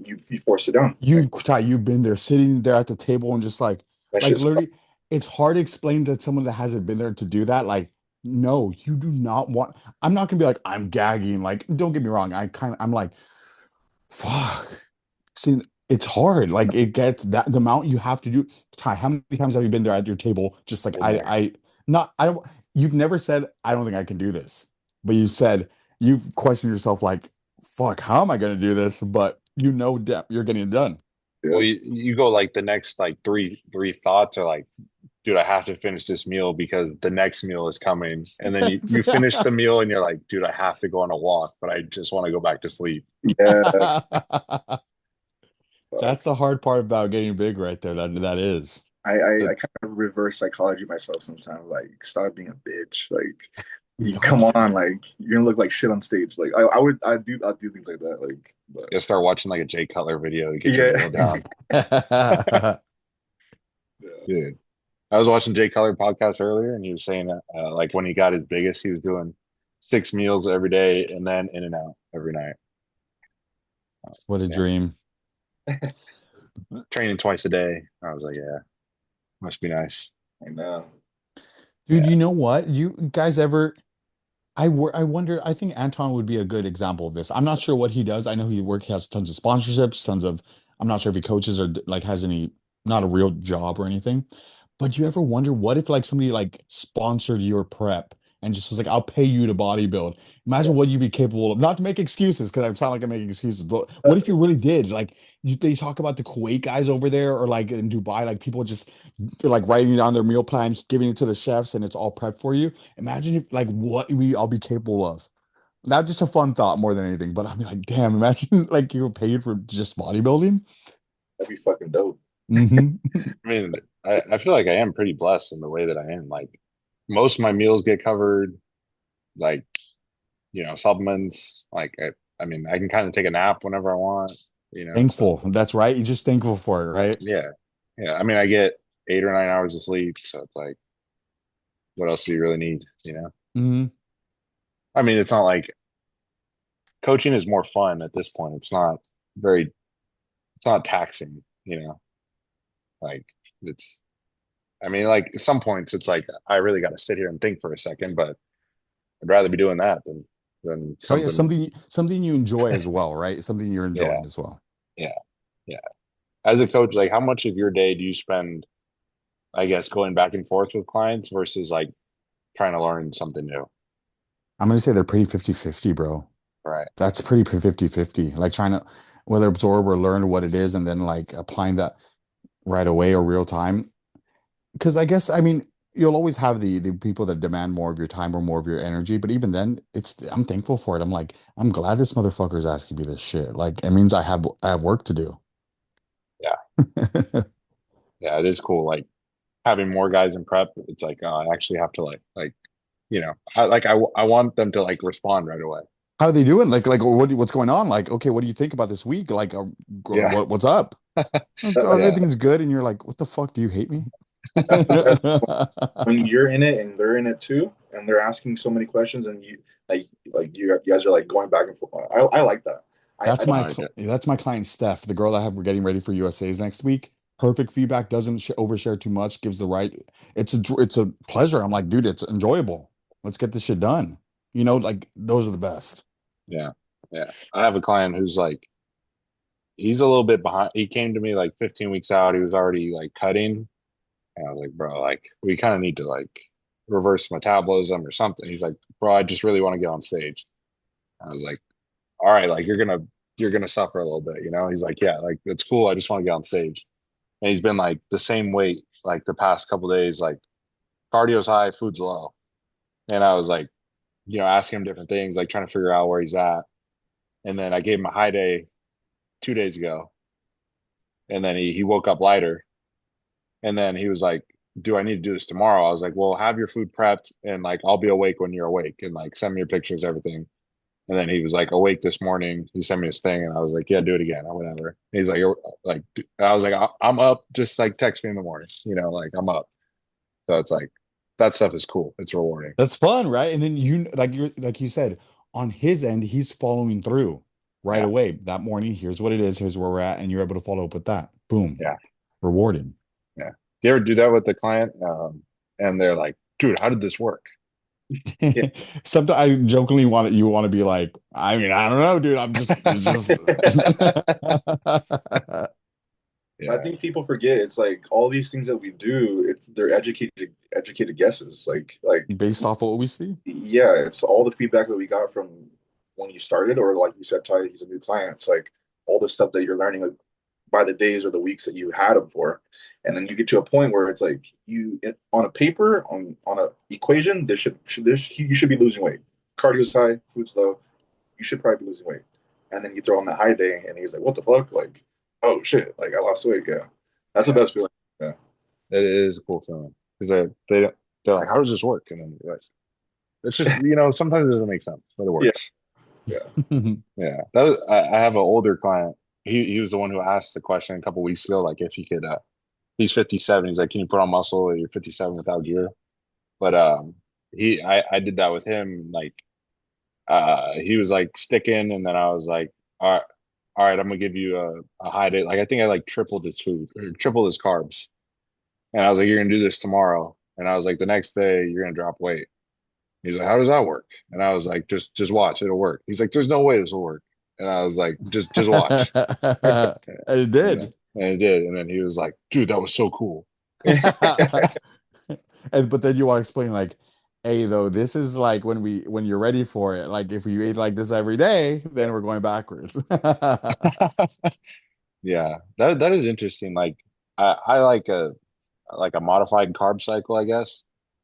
you forced it down. Like You've been there, sitting there at the table and just that like shit's literally, it's hard to explain to someone that hasn't been there to do that. Like, no, you do not want. I'm not gonna be like, I'm gagging. Like, don't get me wrong. I'm like, fuck. See, it's hard. Like, it gets that the amount you have to do. Ty, how many times have you been there at your table? Just like been there. I don't. You've never said I don't think I can do this, but you said you've questioned yourself like, fuck, how am I gonna do this? But you're getting it done. Well, yeah, you go like the next like three thoughts are like, dude, I have to finish this meal because the next meal is coming. And then you finish the meal and you're like, dude, I have to go on a walk, but I just want to go back to sleep. yeah. That's Fuck. the hard part about getting big right there. That is. I But kind of reverse psychology myself sometimes. Like, stop being a bitch. Like, you come what? on, like you're gonna look like shit on stage. Like, I do things like that. Like, but You start watching like a Jay Cutler video to get your yeah, meal down. yeah. Dude, I was watching Jay Cutler podcast earlier and he was saying like when he got his biggest, he was doing 6 meals every day and then in and out every night. What a Yeah. dream. Training twice a day. I was like, yeah, must be nice. I know. Dude, you know what? You guys ever I wonder, I think Anton would be a good example of this. I'm not sure what he does. I know he has tons of sponsorships, I'm not sure if he coaches or like has any, not a real job or anything. But you ever wonder what if like somebody like sponsored your prep and just was like, I'll pay you to bodybuild. Imagine what you'd be capable of. Not to make excuses, because I sound like I'm making excuses, but what if you really did? Like they talk about the Kuwait guys over there or like in Dubai, like people just like writing down their meal plan, giving it to the chefs, and it's all prepped for you. Imagine if like what we all be capable of. Not just a fun thought more than anything, but I'm like, damn, imagine like you were paid for just bodybuilding. That'd be fucking dope. Hmm. I mean, I feel like I am pretty blessed in the way that I am. Like most of my meals get covered, like, supplements. Like I mean, I can kind of take a nap whenever I want. So Thankful. That's right. You're just thankful for it, right? yeah. Yeah. I mean, I get 8 or 9 hours of sleep. So it's like, what else do you really need? Hmm. I mean, it's not like coaching is more fun at this point. Very, it's not taxing. Like it's, I mean, like at some points it's like, I really got to sit here and think for a second, but I'd rather be doing that than Oh yeah, something. something you enjoy as well, right? Something you're Yeah. enjoying as well. Yeah. Yeah. As a coach, like how much of your day do you spend, I guess, going back and forth with clients versus like trying to learn something new? I'm gonna say they're pretty 50-50, bro. Right. That's pretty 50-50. Like trying to whether absorb or learn what it is and then like applying that right away or real time. Because I guess I mean you'll always have the people that demand more of your time or more of your energy, but even then, I'm thankful for it. I'm like, I'm glad this motherfucker's asking me this shit. Like it means I have work to do. Yeah. Yeah. It is cool. Like having more guys in prep, it's like, I actually have to I want them to like respond right away. How are they doing? Like what's going on? Like, okay, what do you think about this week? Like, Yeah. what's up? Yeah. Everything's good, and you're like, what the fuck? Do you hate me? That's the best when you're in it and they're in it too, and they're asking so many questions, and you guys are like going back and forth. I like that. I No, I get That's my client Steph, the girl that we're getting ready for USA's next week. Perfect feedback, doesn't overshare too much, gives the right. It's a pleasure. I'm like, dude, it's enjoyable. Let's get this shit done. Like those are the best. Yeah. Yeah. I have a client who's like, he's a little bit behind. He came to me like 15 weeks out. He was already like cutting. And I was like, bro, like we kind of need to like reverse metabolism or something. He's like, bro, I just really want to get on stage. I was like, all right, like you're gonna suffer a little bit, you know? He's like, yeah, like it's cool. I just want to get on stage. And he's been like the same weight like the past couple days, like cardio's high, food's low. And I was like, asking him different things, like trying to figure out where he's at. And then I gave him a high day 2 days ago. And then he woke up lighter. And then he was like, do I need to do this tomorrow? I was like, well, have your food prepped and like I'll be awake when you're awake and like send me your pictures, everything. And then he was like awake this morning. He sent me his thing and I was like, yeah, do it again or whatever. He's like, I was like, I'm up. Just like text me in the morning, like I'm up. So it's like, that stuff is cool. It's rewarding. That's fun, right? And then like you said, on his end, he's following through right Yeah. away. That morning, here's what it is, here's where we're at, and you're able to follow up with that. Boom. Yeah. Rewarded. Yeah. Do you ever do that with the client? And they're like, dude, how did this work? Yeah. Sometimes I jokingly want to be like, I mean, I don't know, dude. It's just I Yeah. think people forget it's like all these things that we do, they're educated guesses. Like based off of what we see. yeah, it's all the feedback that we got from when you started, or like you said, Ty, he's a new client. It's like all the stuff that you're learning like, by the days or the weeks that you had him for, and then you get to a point where it's like on a paper on a equation, you should be losing weight. Cardio's high, food's low. You should probably be losing weight, and then you throw on that high day, and he's like, "What the fuck?" Like, oh shit, like I lost weight. Yeah, that's the Yeah. best feeling. Yeah, It is a cool feeling because they're like, how does this work? And then you're like, it's just, sometimes it doesn't make sense, but it yeah, works. yeah. Yeah. I have an older client. He was the one who asked the question a couple weeks ago, like if he could, he's 57. He's like, can you put on muscle at you're 57 without gear? But, I did that with him. Like, he was like sticking, and then I was like, all right, I'm gonna give you a high day. Like, I think I like tripled his food or tripled his carbs. And I was like, you're gonna do this tomorrow. And I was like, the next day you're gonna drop weight. He's like, how does that work? And I was like, just watch, it'll work. He's like, there's no way this will work. And I was like, just watch. And it did. And it did. And then he was like, dude, that was so cool. And but then you want to explain like, hey, though, this is like when you're ready for it. Like if we eat like this every day, then we're going backwards. Yeah, that is interesting. Like I like a modified carb cycle, I guess.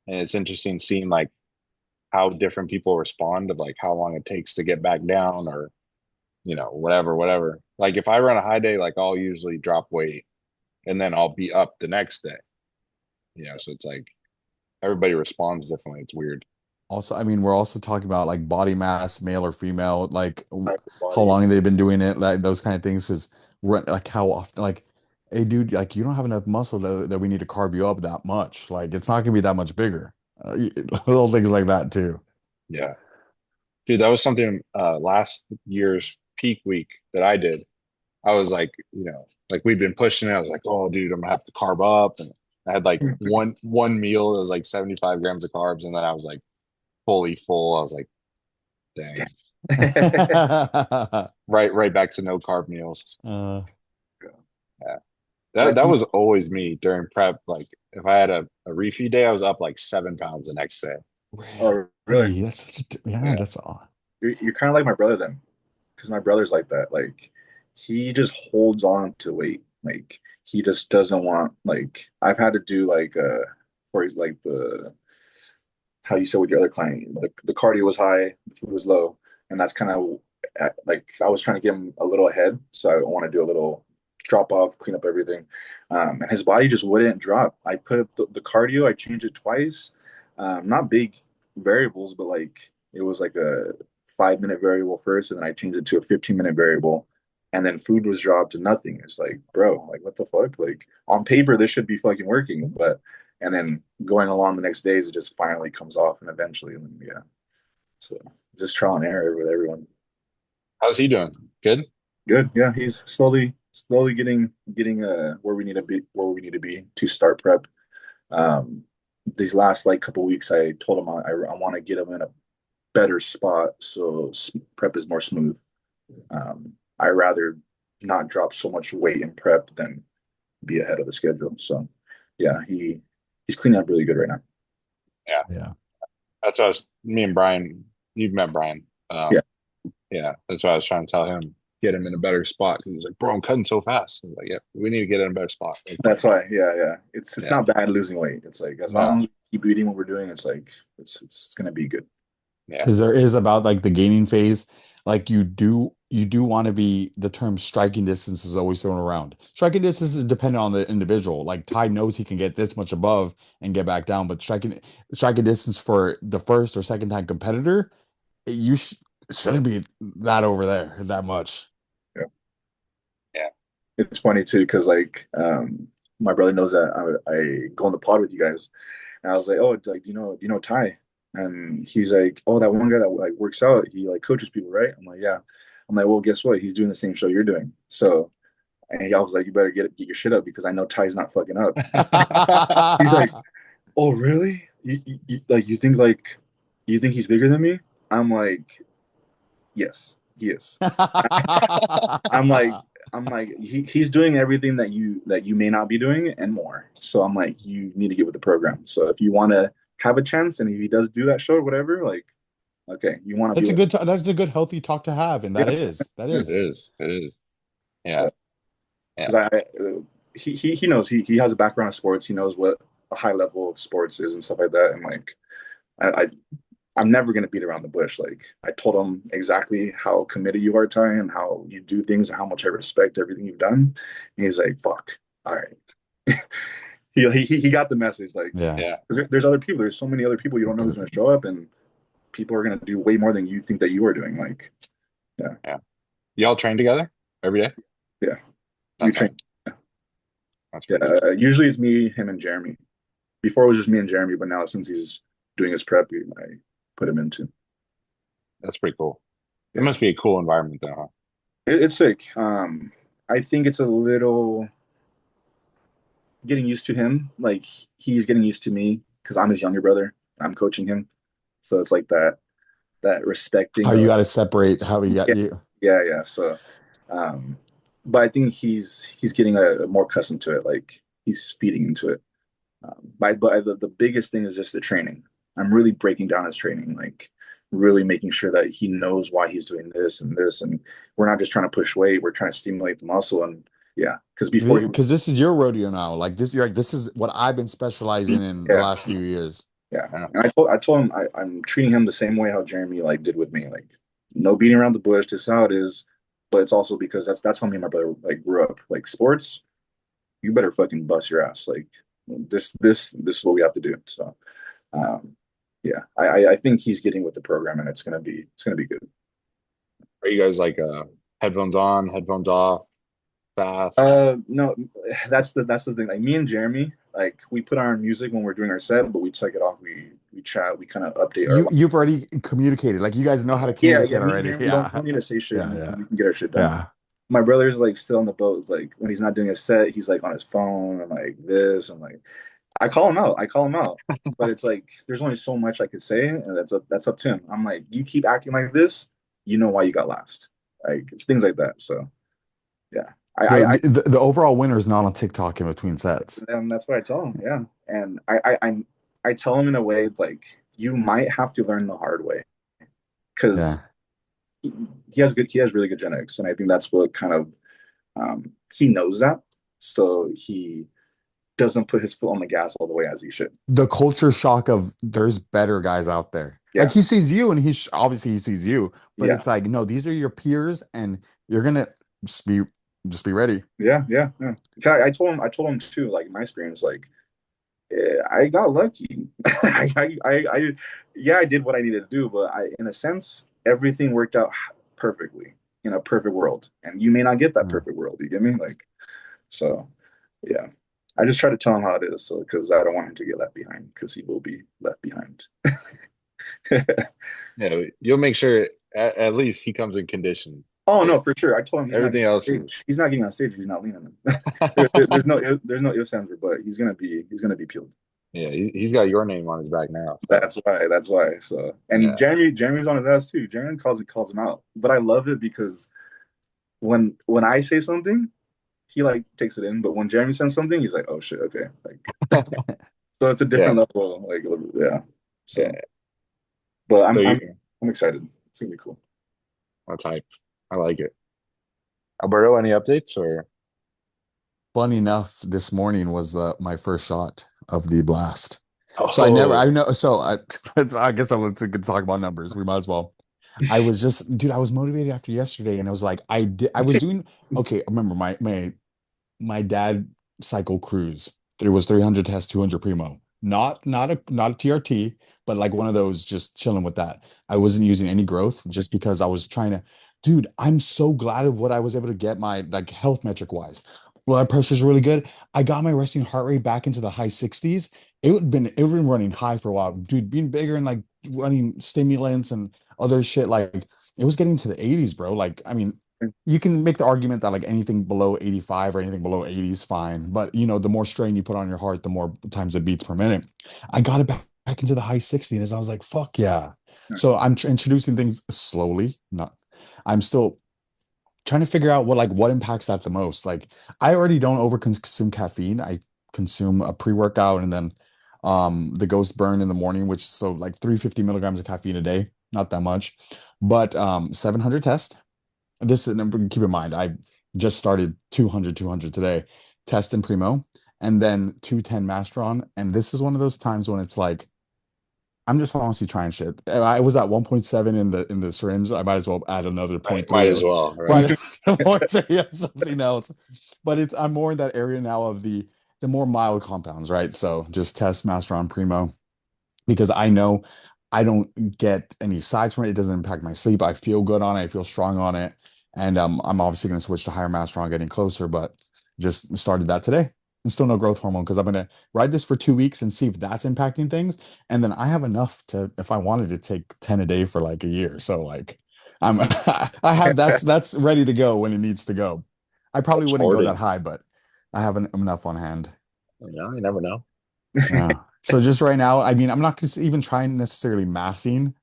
And it's interesting seeing like how different people respond of like how long it takes to get back down or whatever. Like if I run a high day, like I'll usually drop weight and then I'll be up the next day. So it's like everybody responds differently. It's weird. Also, I mean, we're also talking about like body mass, male or female, like Type of how body. long they've been doing it, like those kind of things. Is like how often, like, hey, dude, like you don't have enough muscle that we need to carb you up that much. Like it's not gonna be that much bigger. Little things like that too. Yeah. Dude, that was something last year's peak week that I did. I was like, like we'd been pushing it. I was like, oh dude, I'm gonna have to carb up. And I had like one meal that was like 75 grams of carbs, and then I was like fully full. I was like, dang. Right back to no carb meals. Uh, Yeah. I That think was always me during prep. Like if I had a refeed day, I was up like 7 pounds the next day. oh really? really, that's such a, yeah, Yeah. that's odd. You're kind of like my brother then, because my brother's like that. Like he just holds on to weight. Like he just doesn't want. Like I've had to do like for like the how you said with your other client, the cardio was high, the food was low, and that's kind of like I was trying to get him a little ahead, so I want to do a little drop off, clean up everything, and his body just wouldn't drop. I put up the cardio, I changed it twice, not big variables, but like it was like a 5 minute variable first, and then I changed it to a 15-minute variable. And then food was dropped to nothing. It's like, bro, like what the fuck? Like on paper, this should be fucking working, but and then going along the next days, it just finally comes off, and eventually, and then, yeah. So just trial and error with everyone. How's he doing? Good? Good, yeah. He's slowly getting where we need to be, to start prep. Um, these last like couple weeks, I told him I want to get him in a better spot so prep is more smooth. I rather not drop so much weight in prep than be ahead of the schedule. So yeah, he's cleaning up really good right now. Yeah. Yeah. That's us. Me and Brian. You've met Brian. Yeah. Yeah. That's why I was trying to tell him, get him in a better spot. He was like, "Bro, I'm cutting so fast." I was like, "Yeah, we need to get in a better spot." Like, That's why. Yeah, yeah. It's yeah. not bad losing weight. It's like as long No. as you keep eating what we're doing, it's like it's gonna be good. Yeah. Because there is about like the gaining phase, like you do want to be the term striking distance is always thrown around. Striking distance is dependent on the individual. Like Ty knows he can get this much above and get back down, but striking distance for the first or second time competitor, you shouldn't be that over there that much. Yeah. Yeah. It's funny too, because like my brother knows that I go on the pod with you guys. And I was like, oh, like you know Ty? And he's like, oh, that one guy that like works out, he like coaches people, right? I'm like, yeah. I'm like, well, guess what? He's doing the same show you're doing. So, and he was like, you better get your shit up because I know Ty's not fucking up. He's like, oh, really? Like you think he's bigger than me? I'm like, yes, he is. I'm like, he's doing everything that you may not be doing and more. So I'm like, you need to get with the program. So if you want to have a chance, and if he does do that show or whatever, like, okay, you want to be with, that's a good healthy talk to have, and yeah, that It is. is. It is. Yeah. yeah. Yeah. Because he knows he has a background in sports. He knows what a high level of sports is and stuff like that. And like, I I'm never gonna beat around the bush. Like I told him exactly how committed you are, Ty, and how you do things and how much I respect everything you've done. And he's like, "Fuck, all right." He got the message. Like, Yeah. Yeah. there's other people. There's so many other people you don't know who's gonna show up, and people are gonna do way more than you think that you are doing. Like, yeah, Yeah. Y'all train together every day? yeah. We That's train. that's Yeah, pretty cool. usually it's me, him, and Jeremy. Before it was just me and Jeremy, but now since he's doing his prep, I put him into. That's pretty cool. It Yeah. must be a cool environment though, huh? It's sick. I think it's a little getting used to him. Like he's getting used to me because I'm his younger brother. I'm coaching him, so it's like that How respecting you of got to separate how you got yeah, you. yeah. So, um, but I think he's getting a more accustomed to it. Like he's feeding into it. But the biggest thing is just the training. I'm really breaking down his training, like really making sure that he knows why he's doing this and this, and we're not just trying to push weight. We're trying to stimulate the muscle, and yeah, because before he, Because this is your rodeo now. Like this, you're like, this is what I've been specializing in the yeah, last few years. yeah, Yeah. and I told him I'm treating him the same way how Jeremy like did with me, like no beating around the bush. This is how it is, but it's also because that's how me and my brother like grew up. Like sports, you better fucking bust your ass. Like this is what we have to do. So. Um, yeah, I think he's getting with the program, and it's gonna be good. Are you guys like headphones on, headphones off, bath? No, that's the thing. Like me and Jeremy, like we put on our music when we're doing our set, but we take it off. We chat. We kind of update our. You've already communicated. Like you guys know how to Yeah. communicate Me and already. Jeremy Yeah. don't need to say shit, Yeah. and Yeah. we can get our shit done. Yeah. My brother's like still on the boat. It's like when he's not doing a set, he's like on his phone and like this and like I call him out. I call him out. But it's like there's only so much I could say, and that's up to him. I'm like, you keep acting like this, you know why you got last. Like it's things like that. So yeah, The overall winner is not on TikTok in between sets. and that's what I tell him. Yeah, and I tell him in a way like you might have to learn the hard way because Yeah. he has really good genetics, and I think that's what kind of he knows that, so he doesn't put his foot on the gas all the way as he should. The culture shock of there's better guys out there. Yeah, Like he sees you and obviously he sees you, but yeah, it's like, no, these are your peers and you're gonna just be ready. yeah. I told him too. Like my experience, like I got lucky. Yeah, I did what I needed to do, but in a sense, everything worked out perfectly in a perfect world. And you may not get that Yeah. perfect world. You get me? Like, so, yeah. I just try to tell him how it is, so because I don't want him to get left behind, because he will be left behind. Yeah, you'll make sure at least he comes in condition. Oh no, for sure. I told him Everything else, he's not getting on stage if he's not leaning. There's no ifs ands or but. He's gonna be peeled. yeah, he's got your name on his back now. So, That's why. That's why. So, and yeah, Jeremy's on his ass too. Jeremy calls him out, but I love it because when I say something, he like takes it in, but when Jeremy sends something, he's like, "Oh shit, okay." Like, so it's a Yeah. different level. Like, yeah. So, Yeah. but So I'm excited. It's gonna be cool. that's hype. I like it. Alberto, any updates or? Funny enough, this morning was my first shot of the blast. So I Oh, know, so I guess I'm to talk about numbers. We might as well. I was just, dude, I was motivated after yesterday, and I was like, I was doing okay. I remember my dad cycle cruise. There was 300 test, 200 primo. Not a TRT, but like one of those just chilling with that. I wasn't using any growth just because I was trying to, dude, I'm so glad of what I was able to get my like health metric wise. Blood pressure is really good. I got my resting heart rate back into the high 60s. It would been running high for a while. Dude, being bigger and like running stimulants and other shit, like it was getting to the 80s, bro. Like, I mean, you can make the argument that like anything below 85 or anything below 80 is fine. But you know, the more strain you put on your heart, the more times it beats per minute. I got it back into the high 60s. I was like, fuck yeah. So I'm introducing things slowly. Not, I'm still trying to figure out what impacts that the most. Like I already don't overconsume caffeine. I consume a pre-workout and then the ghost burn in the morning, which so like 350 milligrams of caffeine a day, not that much. But 700 test. This is, keep in mind, I just started 200 today, test and primo, and then 210 Mastron. And this is one of those times when it's like, I'm just honestly trying shit. I was at 1.7 in the syringe. I might as well add another point might 0.3 as of well, right? right, point 0.3 of something else. But I'm more in that area now of the more mild compounds, right? So just test Mastron Primo because I know I don't get any sides from it. It doesn't impact my sleep. I feel good on it. I feel strong on it. And I'm obviously going to switch to higher Masteron getting closer, but just started that today. And still no growth hormone because I'm going to ride this for 2 weeks and see if that's impacting things. And then I have enough to, if I wanted to take 10 a day for like a year. So like I'm, I have, that's ready to go when it needs to go. I probably That's wouldn't go that hoarding. high, but I have enough on hand. You never know. Yeah. So just right now, I mean, I'm not even trying necessarily massing.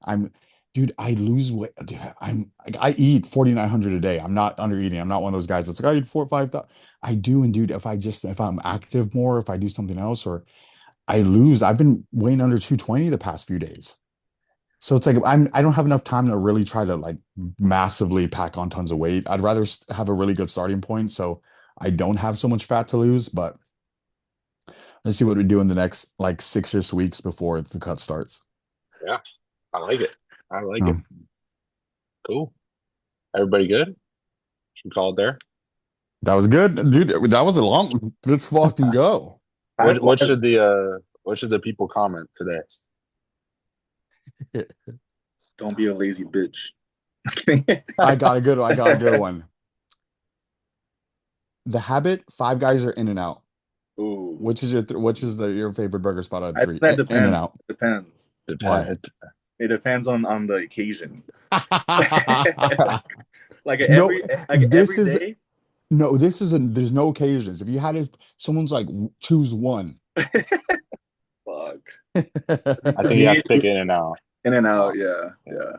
Dude, I lose weight. Dude, I'm like, I eat 4,900 a day. I'm not under eating. I'm not one of those guys that's like, I eat 4 or 5,000. I do. And dude, if I'm active more, if I do something else, or I lose, I've been weighing under 220 the past few days. So it's like, I don't have enough time to really try to like massively pack on tons of weight. I'd rather have a really good starting point. So I don't have so much fat to lose, but let's see what we do in the next like 6 weeks before the cut starts. Yeah, I like it. I like it. Oh, Cool. Everybody good? Should we call it there? that was good, dude. That was a long. Let's fucking go. Time flies. What should the people comment today? Don't be a lazy bitch. I got a good one. The Habit, Five Guys are In and Out. Ooh, Which is your favorite burger spot out of I think three? that In and depends. Out. It depends. Why? Depend. It depends on the occasion. No, Like this every is day. no, this isn't. There's no occasions. If you had it, someone's like, choose one. Fuck. I think you have Me, to pick in and out. in and out. Oh, Yeah, yeah. yeah.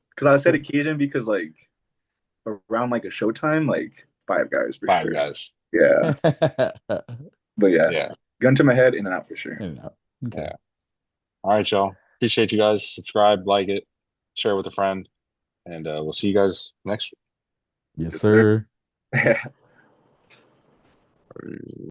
Because I said occasion because like around like a showtime, like Five Guys for Five sure. Guys. Yeah, but yeah, Yeah. gun to my head, in and out for sure. In and Out. Okay. Yeah. All right, y'all. Appreciate you guys. Subscribe, like it, share with a friend, and we'll see you guys next Yes, Yes, sir. sir. week.